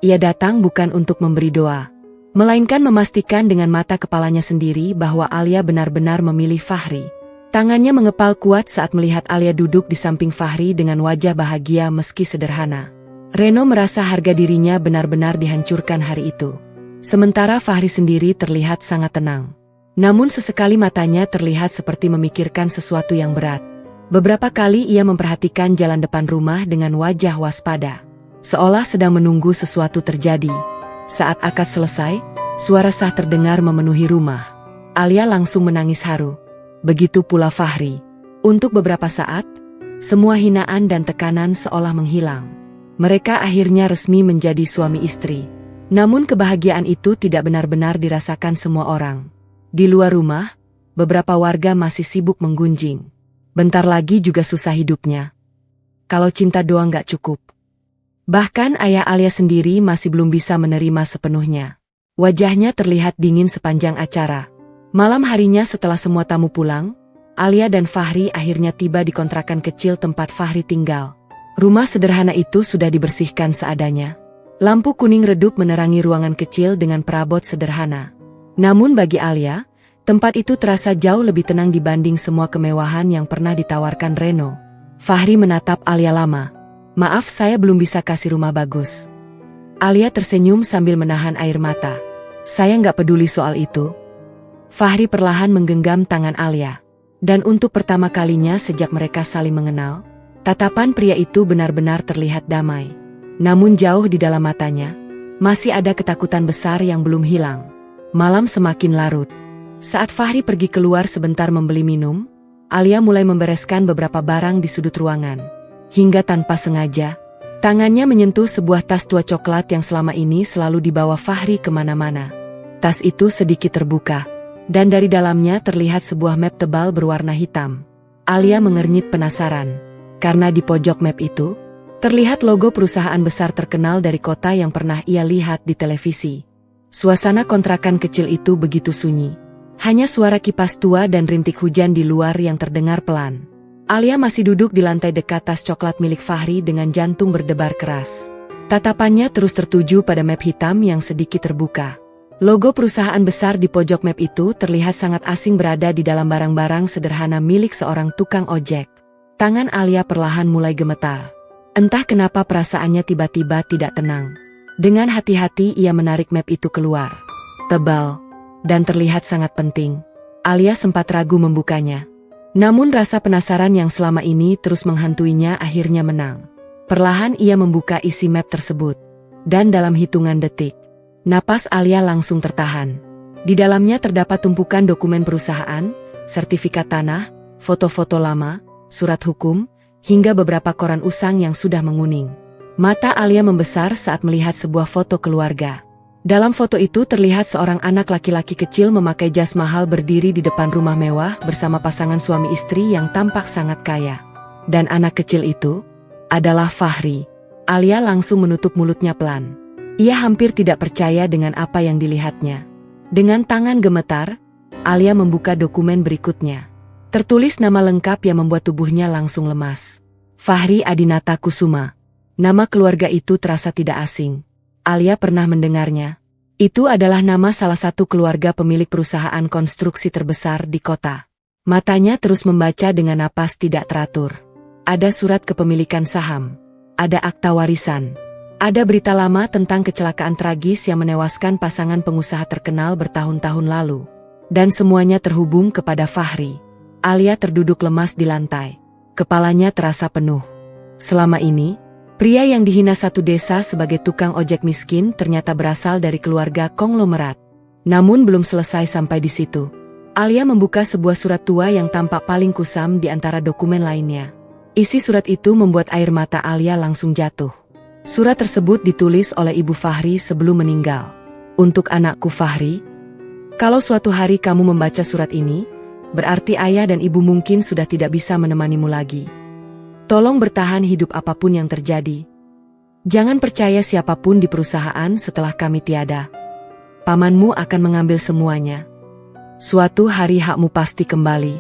Ia datang bukan untuk memberi doa, melainkan memastikan dengan mata kepalanya sendiri bahwa Alia benar-benar memilih Fahri. Tangannya mengepal kuat saat melihat Alia duduk di samping Fahri dengan wajah bahagia meski sederhana. Reno merasa harga dirinya benar-benar dihancurkan hari itu. Sementara Fahri sendiri terlihat sangat tenang. Namun sesekali matanya terlihat seperti memikirkan sesuatu yang berat. Beberapa kali ia memperhatikan jalan depan rumah dengan wajah waspada, seolah sedang menunggu sesuatu terjadi. Saat akad selesai, suara sah terdengar memenuhi rumah. Alia langsung menangis haru. Begitu pula Fahri. Untuk beberapa saat, semua hinaan dan tekanan seolah menghilang. Mereka akhirnya resmi menjadi suami istri. Namun kebahagiaan itu tidak benar-benar dirasakan semua orang. Di luar rumah, beberapa warga masih sibuk menggunjing. Bentar lagi juga susah hidupnya. Kalau cinta doang gak cukup. Bahkan ayah Alia sendiri masih belum bisa menerima sepenuhnya. Wajahnya terlihat dingin sepanjang acara. Malam harinya setelah semua tamu pulang, Alia dan Fahri akhirnya tiba di kontrakan kecil tempat Fahri tinggal. Rumah sederhana itu sudah dibersihkan seadanya. Lampu kuning redup menerangi ruangan kecil dengan perabot sederhana. Namun bagi Alia, tempat itu terasa jauh lebih tenang dibanding semua kemewahan yang pernah ditawarkan Reno. Fahri menatap Alia lama. "Maaf, saya belum bisa kasih rumah bagus." Alia tersenyum sambil menahan air mata. "Saya nggak peduli soal itu." Fahri perlahan menggenggam tangan Alia. Dan untuk pertama kalinya sejak mereka saling mengenal, tatapan pria itu benar-benar terlihat damai. Namun jauh di dalam matanya, masih ada ketakutan besar yang belum hilang. Malam semakin larut. Saat Fahri pergi keluar sebentar membeli minum, Alia mulai membereskan beberapa barang di sudut ruangan. Hingga tanpa sengaja, tangannya menyentuh sebuah tas tua coklat yang selama ini selalu dibawa Fahri kemana-mana. Tas itu sedikit terbuka, dan dari dalamnya terlihat sebuah map tebal berwarna hitam. Alia mengernyit penasaran, karena di pojok map itu, terlihat logo perusahaan besar terkenal dari kota yang pernah ia lihat di televisi. Suasana kontrakan kecil itu begitu sunyi. Hanya suara kipas tua dan rintik hujan di luar yang terdengar pelan. Alia masih duduk di lantai dekat tas coklat milik Fahri dengan jantung berdebar keras. Tatapannya terus tertuju pada map hitam yang sedikit terbuka. Logo perusahaan besar di pojok map itu terlihat sangat asing berada di dalam barang-barang sederhana milik seorang tukang ojek. Tangan Alia perlahan mulai gemetar. Entah kenapa perasaannya tiba-tiba tidak tenang. Dengan hati-hati ia menarik map itu keluar. Tebal dan terlihat sangat penting. Alia sempat ragu membukanya. Namun rasa penasaran yang selama ini terus menghantuinya akhirnya menang. Perlahan ia membuka isi map tersebut. Dan dalam hitungan detik, napas Alia langsung tertahan. Di dalamnya terdapat tumpukan dokumen perusahaan, sertifikat tanah, foto-foto lama, surat hukum, hingga beberapa koran usang yang sudah menguning. Mata Alia membesar saat melihat sebuah foto keluarga. Dalam foto itu terlihat seorang anak laki-laki kecil memakai jas mahal berdiri di depan rumah mewah bersama pasangan suami istri yang tampak sangat kaya. Dan anak kecil itu adalah Fahri. Alia langsung menutup mulutnya pelan. Ia hampir tidak percaya dengan apa yang dilihatnya. Dengan tangan gemetar, Alia membuka dokumen berikutnya. Tertulis nama lengkap yang membuat tubuhnya langsung lemas. Fahri Adinata Kusuma. Nama keluarga itu terasa tidak asing. Alia pernah mendengarnya. Itu adalah nama salah satu keluarga pemilik perusahaan konstruksi terbesar di kota. Matanya terus membaca dengan napas tidak teratur. Ada surat kepemilikan saham. Ada akta warisan. Ada berita lama tentang kecelakaan tragis yang menewaskan pasangan pengusaha terkenal bertahun-tahun lalu. Dan semuanya terhubung kepada Fahri. Alia terduduk lemas di lantai. Kepalanya terasa penuh. Selama ini, pria yang dihina satu desa sebagai tukang ojek miskin ternyata berasal dari keluarga konglomerat. Namun belum selesai sampai di situ. Alia membuka sebuah surat tua yang tampak paling kusam di antara dokumen lainnya. Isi surat itu membuat air mata Alia langsung jatuh. Surat tersebut ditulis oleh ibu Fahri sebelum meninggal. Untuk anakku Fahri, kalau suatu hari kamu membaca surat ini, berarti ayah dan ibu mungkin sudah tidak bisa menemanimu lagi. Tolong bertahan hidup apapun yang terjadi. Jangan percaya siapapun di perusahaan setelah kami tiada. Pamanmu akan mengambil semuanya. Suatu hari hakmu pasti kembali.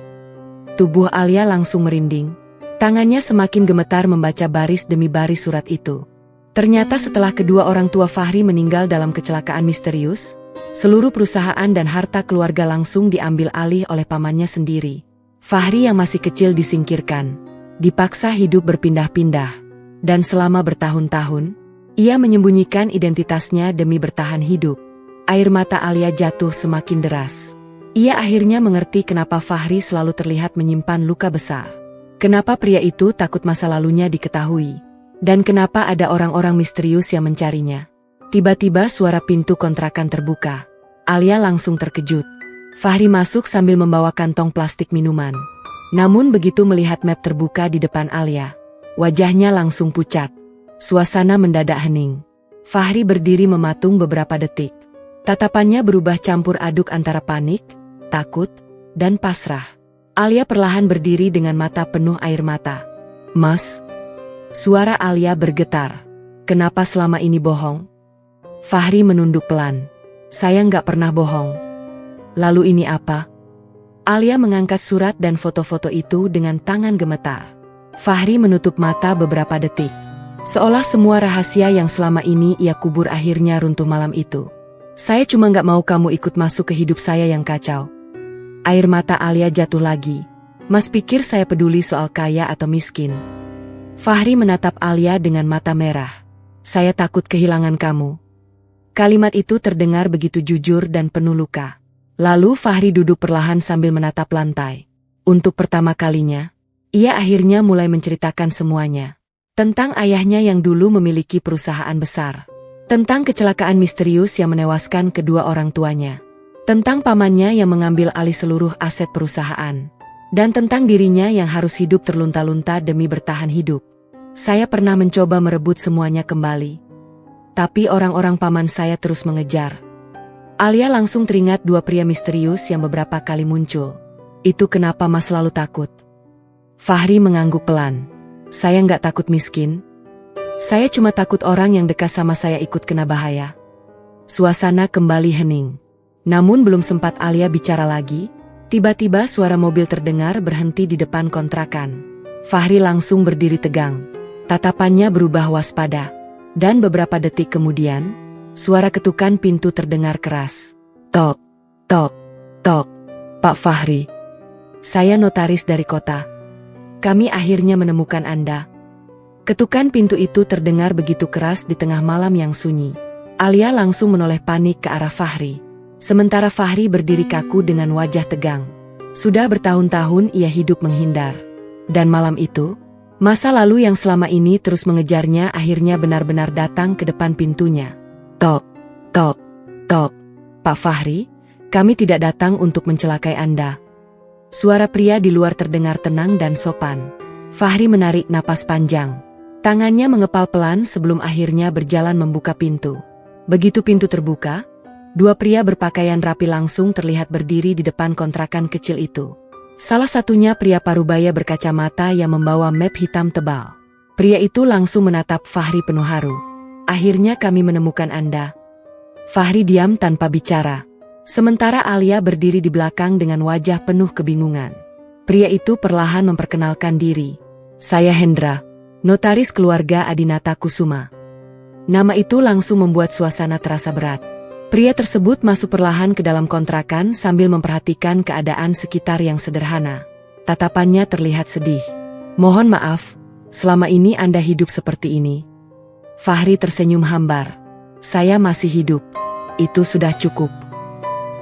Tubuh Alia langsung merinding. Tangannya semakin gemetar membaca baris demi baris surat itu. Ternyata setelah kedua orang tua Fahri meninggal dalam kecelakaan misterius, seluruh perusahaan dan harta keluarga langsung diambil alih oleh pamannya sendiri. Fahri yang masih kecil disingkirkan. Dipaksa hidup berpindah-pindah, dan selama bertahun-tahun, ia menyembunyikan identitasnya demi bertahan hidup. Air mata Alia jatuh semakin deras. Ia akhirnya mengerti kenapa Fahri selalu terlihat menyimpan luka besar. Kenapa pria itu takut masa lalunya diketahui, dan kenapa ada orang-orang misterius yang mencarinya. Tiba-tiba suara pintu kontrakan terbuka. Alia langsung terkejut. Fahri masuk sambil membawa kantong plastik minuman. Namun begitu melihat map terbuka di depan Alia, wajahnya langsung pucat. Suasana mendadak hening. Fahri berdiri mematung beberapa detik. Tatapannya berubah campur aduk antara panik, takut, dan pasrah. Alia perlahan berdiri dengan mata penuh air mata. "Mas?" Suara Alia bergetar. "Kenapa selama ini bohong?" Fahri menunduk pelan. "Saya nggak pernah bohong." "Lalu ini apa?" Alia mengangkat surat dan foto-foto itu dengan tangan gemetar. Fahri menutup mata beberapa detik. Seolah semua rahasia yang selama ini ia kubur akhirnya runtuh malam itu. "Saya cuma nggak mau kamu ikut masuk ke hidup saya yang kacau." Air mata Alia jatuh lagi. "Mas pikir saya peduli soal kaya atau miskin?" Fahri menatap Alia dengan mata merah. "Saya takut kehilangan kamu." Kalimat itu terdengar begitu jujur dan penuh luka. Lalu Fahri duduk perlahan sambil menatap lantai. Untuk pertama kalinya, ia akhirnya mulai menceritakan semuanya. Tentang ayahnya yang dulu memiliki perusahaan besar. Tentang kecelakaan misterius yang menewaskan kedua orang tuanya. Tentang pamannya yang mengambil alih seluruh aset perusahaan. Dan tentang dirinya yang harus hidup terlunta-lunta demi bertahan hidup. "Saya pernah mencoba merebut semuanya kembali. Tapi orang-orang paman saya terus mengejar." Alia langsung teringat dua pria misterius yang beberapa kali muncul. "Itu kenapa Mas selalu takut?" Fahri mengangguk pelan. "Saya nggak takut miskin. Saya cuma takut orang yang dekat sama saya ikut kena bahaya." Suasana kembali hening. Namun belum sempat Alia bicara lagi, tiba-tiba suara mobil terdengar berhenti di depan kontrakan. Fahri langsung berdiri tegang. Tatapannya berubah waspada. Dan beberapa detik kemudian, suara ketukan pintu terdengar keras. Tok, tok, tok. Pak Fahri. Saya notaris dari kota. Kami akhirnya menemukan Anda. Ketukan pintu itu terdengar begitu keras di tengah malam yang sunyi. Alia langsung menoleh panik ke arah Fahri. Sementara Fahri berdiri kaku dengan wajah tegang. Sudah bertahun-tahun ia hidup menghindar. Dan malam itu, masa lalu yang selama ini terus mengejarnya akhirnya benar-benar datang ke depan pintunya. Tok, tok, tok. Pak Fahri, kami tidak datang untuk mencelakai Anda. Suara pria di luar terdengar tenang dan sopan. Fahri menarik napas panjang. Tangannya mengepal pelan sebelum akhirnya berjalan membuka pintu. Begitu pintu terbuka, dua pria berpakaian rapi langsung terlihat berdiri di depan kontrakan kecil itu. Salah satunya pria parubaya berkacamata yang membawa map hitam tebal. Pria itu langsung menatap Fahri penuh haru. Akhirnya kami menemukan Anda. Fahri diam tanpa bicara. Sementara Alia berdiri di belakang dengan wajah penuh kebingungan. Pria itu perlahan memperkenalkan diri. Saya Hendra, notaris keluarga Adinata Kusuma. Nama itu langsung membuat suasana terasa berat. Pria tersebut masuk perlahan ke dalam kontrakan sambil memperhatikan keadaan sekitar yang sederhana. Tatapannya terlihat sedih. Mohon maaf, selama ini Anda hidup seperti ini. Fahri tersenyum hambar. Saya masih hidup. Itu sudah cukup.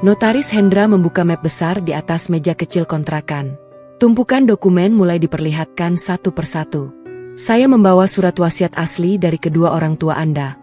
Notaris Hendra membuka map besar di atas meja kecil kontrakan. Tumpukan dokumen mulai diperlihatkan satu persatu. Saya membawa surat wasiat asli dari kedua orang tua Anda.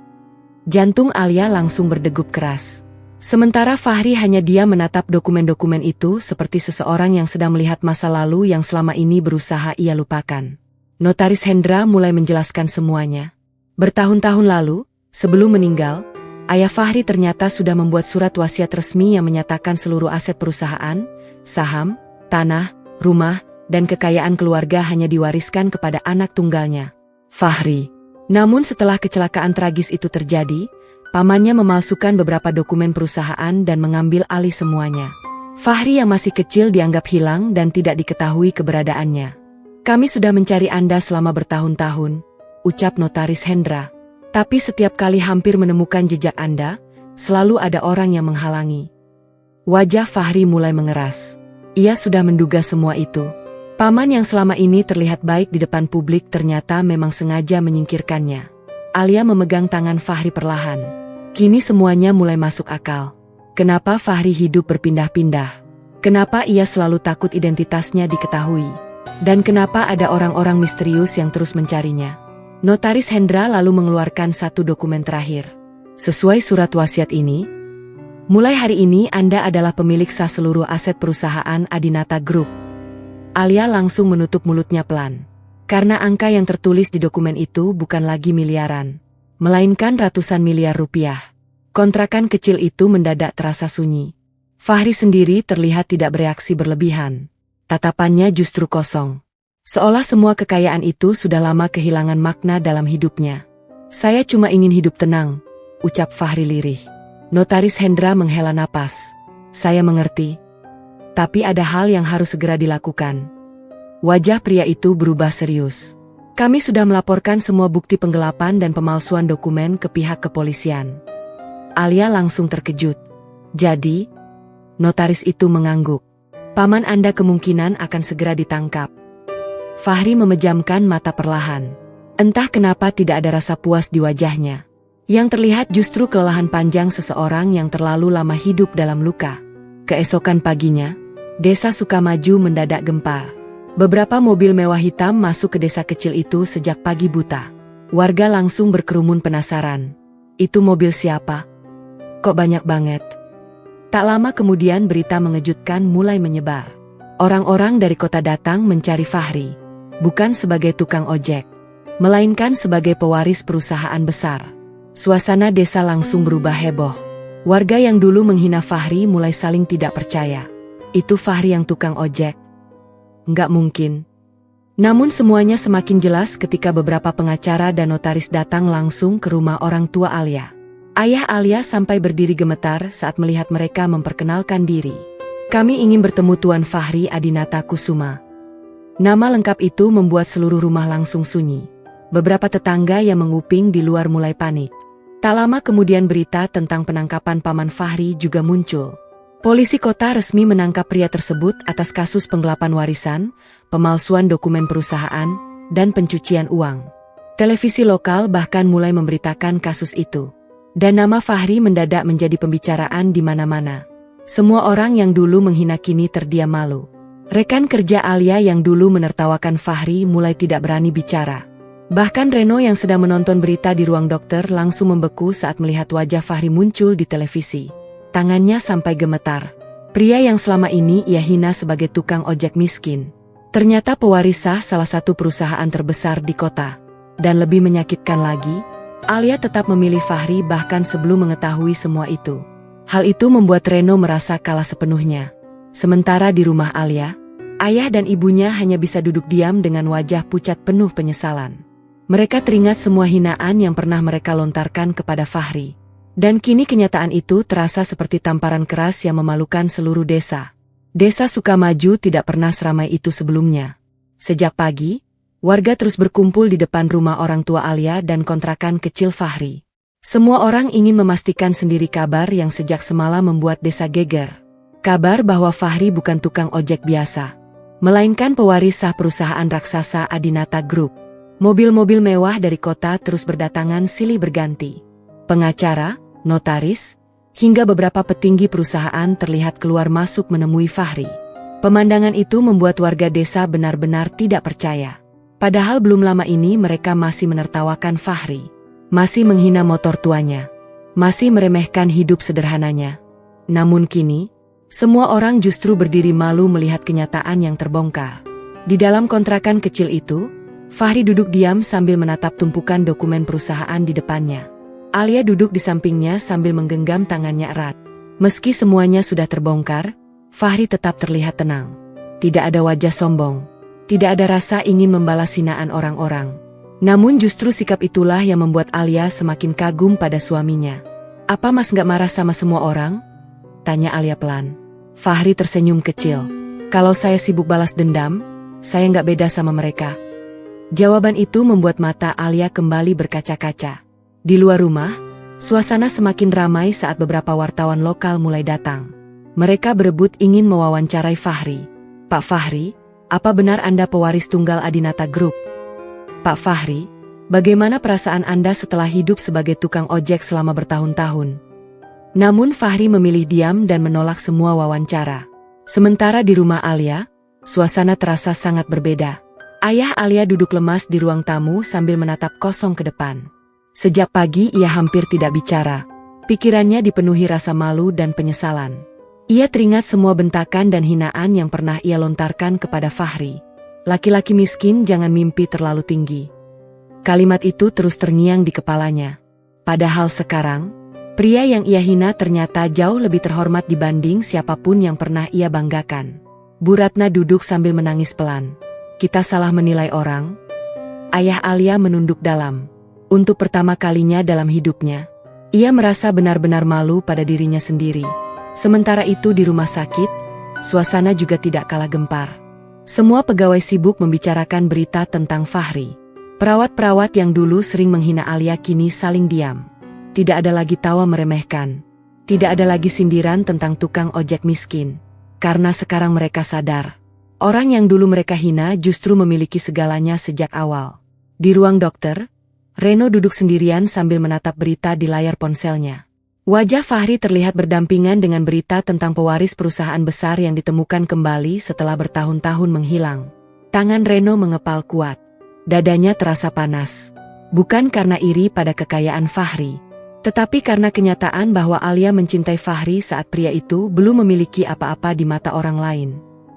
Jantung Alia langsung berdegup keras. Sementara Fahri hanya diam menatap dokumen-dokumen itu seperti seseorang yang sedang melihat masa lalu yang selama ini berusaha ia lupakan. Notaris Hendra mulai menjelaskan semuanya. Bertahun-tahun lalu, sebelum meninggal, ayah Fahri ternyata sudah membuat surat wasiat resmi yang menyatakan seluruh aset perusahaan, saham, tanah, rumah, dan kekayaan keluarga hanya diwariskan kepada anak tunggalnya, Fahri. Namun setelah kecelakaan tragis itu terjadi, pamannya memalsukan beberapa dokumen perusahaan dan mengambil alih semuanya. Fahri yang masih kecil dianggap hilang dan tidak diketahui keberadaannya. Kami sudah mencari Anda selama bertahun-tahun, ucap notaris Hendra. Tapi setiap kali hampir menemukan jejak Anda, selalu ada orang yang menghalangi. Wajah Fahri mulai mengeras. Ia sudah menduga semua itu. Paman yang selama ini terlihat baik di depan publik ternyata memang sengaja menyingkirkannya. Alia memegang tangan Fahri perlahan. Kini semuanya mulai masuk akal. Kenapa Fahri hidup berpindah-pindah? Kenapa ia selalu takut identitasnya diketahui? Dan kenapa ada orang-orang misterius yang terus mencarinya? Notaris Hendra lalu mengeluarkan satu dokumen terakhir. Sesuai surat wasiat ini, mulai hari ini Anda adalah pemilik sah seluruh aset perusahaan Adinata Group. Alia langsung menutup mulutnya pelan. Karena angka yang tertulis di dokumen itu bukan lagi miliaran, melainkan ratusan miliar rupiah. Kontrakan kecil itu mendadak terasa sunyi. Fahri sendiri terlihat tidak bereaksi berlebihan. Tatapannya justru kosong. Seolah semua kekayaan itu sudah lama kehilangan makna dalam hidupnya. Saya cuma ingin hidup tenang, ucap Fahri lirih. Notaris Hendra menghela napas. Saya mengerti. Tapi ada hal yang harus segera dilakukan. Wajah pria itu berubah serius. Kami sudah melaporkan semua bukti penggelapan dan pemalsuan dokumen ke pihak kepolisian. Alia langsung terkejut. Jadi, notaris itu mengangguk. Paman Anda kemungkinan akan segera ditangkap. Fahri memejamkan mata perlahan. Entah kenapa tidak ada rasa puas di wajahnya. Yang terlihat justru kelelahan panjang seseorang yang terlalu lama hidup dalam luka. Keesokan paginya, Desa Sukamaju mendadak gempar. Beberapa mobil mewah hitam masuk ke desa kecil itu sejak pagi buta. Warga langsung berkerumun penasaran. Itu mobil siapa? Kok banyak banget? Tak lama kemudian berita mengejutkan mulai menyebar. Orang-orang dari kota datang mencari Fahri. Bukan sebagai tukang ojek, melainkan sebagai pewaris perusahaan besar. Suasana desa langsung berubah heboh. Warga yang dulu menghina Fahri mulai saling tidak percaya. Itu Fahri yang tukang ojek? Nggak mungkin. Namun semuanya semakin jelas ketika beberapa pengacara dan notaris datang langsung ke rumah orang tua Alia. Ayah Alia sampai berdiri gemetar saat melihat mereka memperkenalkan diri. Kami ingin bertemu Tuan Fahri Adinata Kusuma. Nama lengkap itu membuat seluruh rumah langsung sunyi. Beberapa tetangga yang menguping di luar mulai panik. Tak lama kemudian berita tentang penangkapan Paman Fahri juga muncul. Polisi kota resmi menangkap pria tersebut atas kasus penggelapan warisan, pemalsuan dokumen perusahaan, dan pencucian uang. Televisi lokal bahkan mulai memberitakan kasus itu. Dan nama Fahri mendadak menjadi pembicaraan di mana-mana. Semua orang yang dulu menghina kini terdiam malu. Rekan kerja Alia yang dulu menertawakan Fahri mulai tidak berani bicara. Bahkan Reno yang sedang menonton berita di ruang dokter langsung membeku saat melihat wajah Fahri muncul di televisi. Tangannya sampai gemetar. Pria yang selama ini ia hina sebagai tukang ojek miskin. Ternyata pewaris sah salah satu perusahaan terbesar di kota. Dan lebih menyakitkan lagi, Alia tetap memilih Fahri bahkan sebelum mengetahui semua itu. Hal itu membuat Reno merasa kalah sepenuhnya. Sementara di rumah Alia, ayah dan ibunya hanya bisa duduk diam dengan wajah pucat penuh penyesalan. Mereka teringat semua hinaan yang pernah mereka lontarkan kepada Fahri. Dan kini kenyataan itu terasa seperti tamparan keras yang memalukan seluruh desa. Desa Sukamaju tidak pernah seramai itu sebelumnya. Sejak pagi, warga terus berkumpul di depan rumah orang tua Alia dan kontrakan kecil Fahri. Semua orang ingin memastikan sendiri kabar yang sejak semalam membuat desa geger. Kabar bahwa Fahri bukan tukang ojek biasa, melainkan pewaris sah perusahaan raksasa Adinata Group. Mobil-mobil mewah dari kota terus berdatangan silih berganti. Pengacara, notaris, hingga beberapa petinggi perusahaan terlihat keluar masuk menemui Fahri. Pemandangan itu membuat warga desa benar-benar tidak percaya. Padahal belum lama ini mereka masih menertawakan Fahri. Masih menghina motor tuanya. Masih meremehkan hidup sederhananya. Namun kini, semua orang justru berdiri malu melihat kenyataan yang terbongkar. Di dalam kontrakan kecil itu, Fahri duduk diam sambil menatap tumpukan dokumen perusahaan di depannya. Alia duduk di sampingnya sambil menggenggam tangannya erat. Meski semuanya sudah terbongkar, Fahri tetap terlihat tenang. Tidak ada wajah sombong. Tidak ada rasa ingin membalas hinaan orang-orang. Namun justru sikap itulah yang membuat Alia semakin kagum pada suaminya. "Apa Mas gak marah sama semua orang?" tanya Alia pelan. Fahri tersenyum kecil. "Kalau saya sibuk balas dendam, saya gak beda sama mereka." Jawaban itu membuat mata Alia kembali berkaca-kaca. Di luar rumah, suasana semakin ramai saat beberapa wartawan lokal mulai datang. Mereka berebut ingin mewawancarai Fahri. "Pak Fahri, apa benar Anda pewaris tunggal Adinata Group?" "Pak Fahri, bagaimana perasaan Anda setelah hidup sebagai tukang ojek selama bertahun-tahun?" Namun Fahri memilih diam dan menolak semua wawancara. Sementara di rumah Alia, suasana terasa sangat berbeda. Ayah Alia duduk lemas di ruang tamu sambil menatap kosong ke depan. Sejak pagi ia hampir tidak bicara. Pikirannya dipenuhi rasa malu dan penyesalan. Ia teringat semua bentakan dan hinaan yang pernah ia lontarkan kepada Fahri. "Laki-laki miskin jangan mimpi terlalu tinggi." Kalimat itu terus terngiang di kepalanya. Padahal sekarang, pria yang ia hina ternyata jauh lebih terhormat dibanding siapapun yang pernah ia banggakan. Bu Ratna duduk sambil menangis pelan. "Kita salah menilai orang?" Ayah Alia menunduk dalam. Untuk pertama kalinya dalam hidupnya, ia merasa benar-benar malu pada dirinya sendiri. Sementara itu di rumah sakit, suasana juga tidak kalah gempar. Semua pegawai sibuk membicarakan berita tentang Fahri. Perawat-perawat yang dulu sering menghina Alia kini saling diam. Tidak ada lagi tawa meremehkan. Tidak ada lagi sindiran tentang tukang ojek miskin. Karena sekarang mereka sadar, orang yang dulu mereka hina justru memiliki segalanya sejak awal. Di ruang dokter, Reno duduk sendirian sambil menatap berita di layar ponselnya. Wajah Fahri terlihat berdampingan dengan berita tentang pewaris perusahaan besar yang ditemukan kembali setelah bertahun-tahun menghilang. Tangan Reno mengepal kuat. Dadanya terasa panas. Bukan karena iri pada kekayaan Fahri, tetapi karena kenyataan bahwa Alia mencintai Fahri saat pria itu belum memiliki apa-apa di mata orang lain.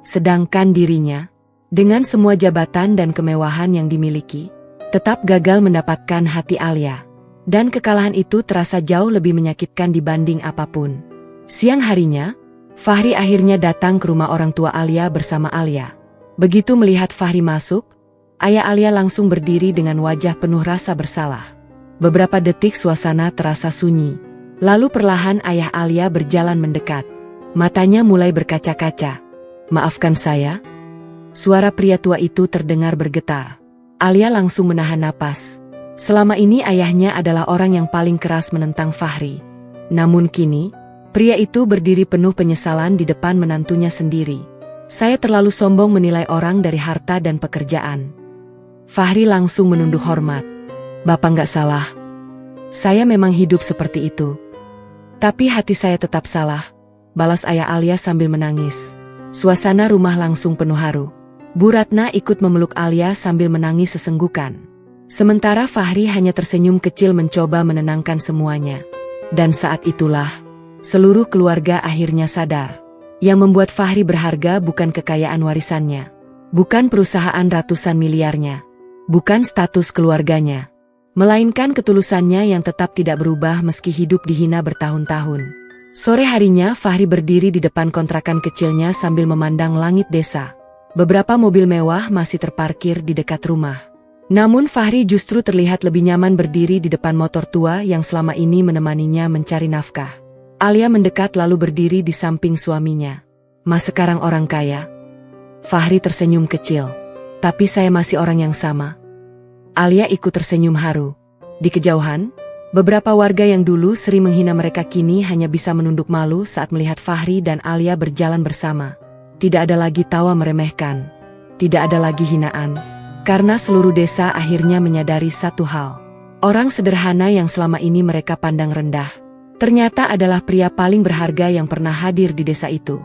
Sedangkan dirinya, dengan semua jabatan dan kemewahan yang dimiliki, tetap gagal mendapatkan hati Alia. Dan kekalahan itu terasa jauh lebih menyakitkan dibanding apapun. Siang harinya, Fahri akhirnya datang ke rumah orang tua Alia bersama Alia. Begitu melihat Fahri masuk, ayah Alia langsung berdiri dengan wajah penuh rasa bersalah. Beberapa detik suasana terasa sunyi. Lalu perlahan ayah Alia berjalan mendekat. Matanya mulai berkaca-kaca. "Maafkan saya." Suara pria tua itu terdengar bergetar. Alia langsung menahan napas. Selama ini ayahnya adalah orang yang paling keras menentang Fahri. Namun kini, pria itu berdiri penuh penyesalan di depan menantunya sendiri. Saya terlalu sombong menilai orang dari harta dan pekerjaan. Fahri langsung menunduk hormat. Bapak nggak salah. Saya memang hidup seperti itu. Tapi hati saya tetap salah, balas ayah Alia sambil menangis. Suasana rumah langsung penuh haru. Bu Ratna ikut memeluk Alia sambil menangis sesenggukan. Sementara Fahri hanya tersenyum kecil mencoba menenangkan semuanya. Dan saat itulah, seluruh keluarga akhirnya sadar. Yang membuat Fahri berharga bukan kekayaan warisannya. Bukan perusahaan ratusan miliarnya. Bukan status keluarganya. Melainkan ketulusannya yang tetap tidak berubah meski hidup dihina bertahun-tahun. Sore harinya Fahri berdiri di depan kontrakan kecilnya sambil memandang langit desa. Beberapa mobil mewah masih terparkir di dekat rumah. Namun Fahri justru terlihat lebih nyaman berdiri di depan motor tua yang selama ini menemaninya mencari nafkah. Alia mendekat lalu berdiri di samping suaminya. Mas sekarang orang kaya? Fahri tersenyum kecil. Tapi saya masih orang yang sama. Alia ikut tersenyum haru. Di kejauhan, beberapa warga yang dulu sering menghina mereka kini hanya bisa menunduk malu saat melihat Fahri dan Alia berjalan bersama. Tidak ada lagi tawa meremehkan. Tidak ada lagi hinaan. Karena seluruh desa akhirnya menyadari satu hal. Orang sederhana yang selama ini mereka pandang rendah, ternyata adalah pria paling berharga yang pernah hadir di desa itu.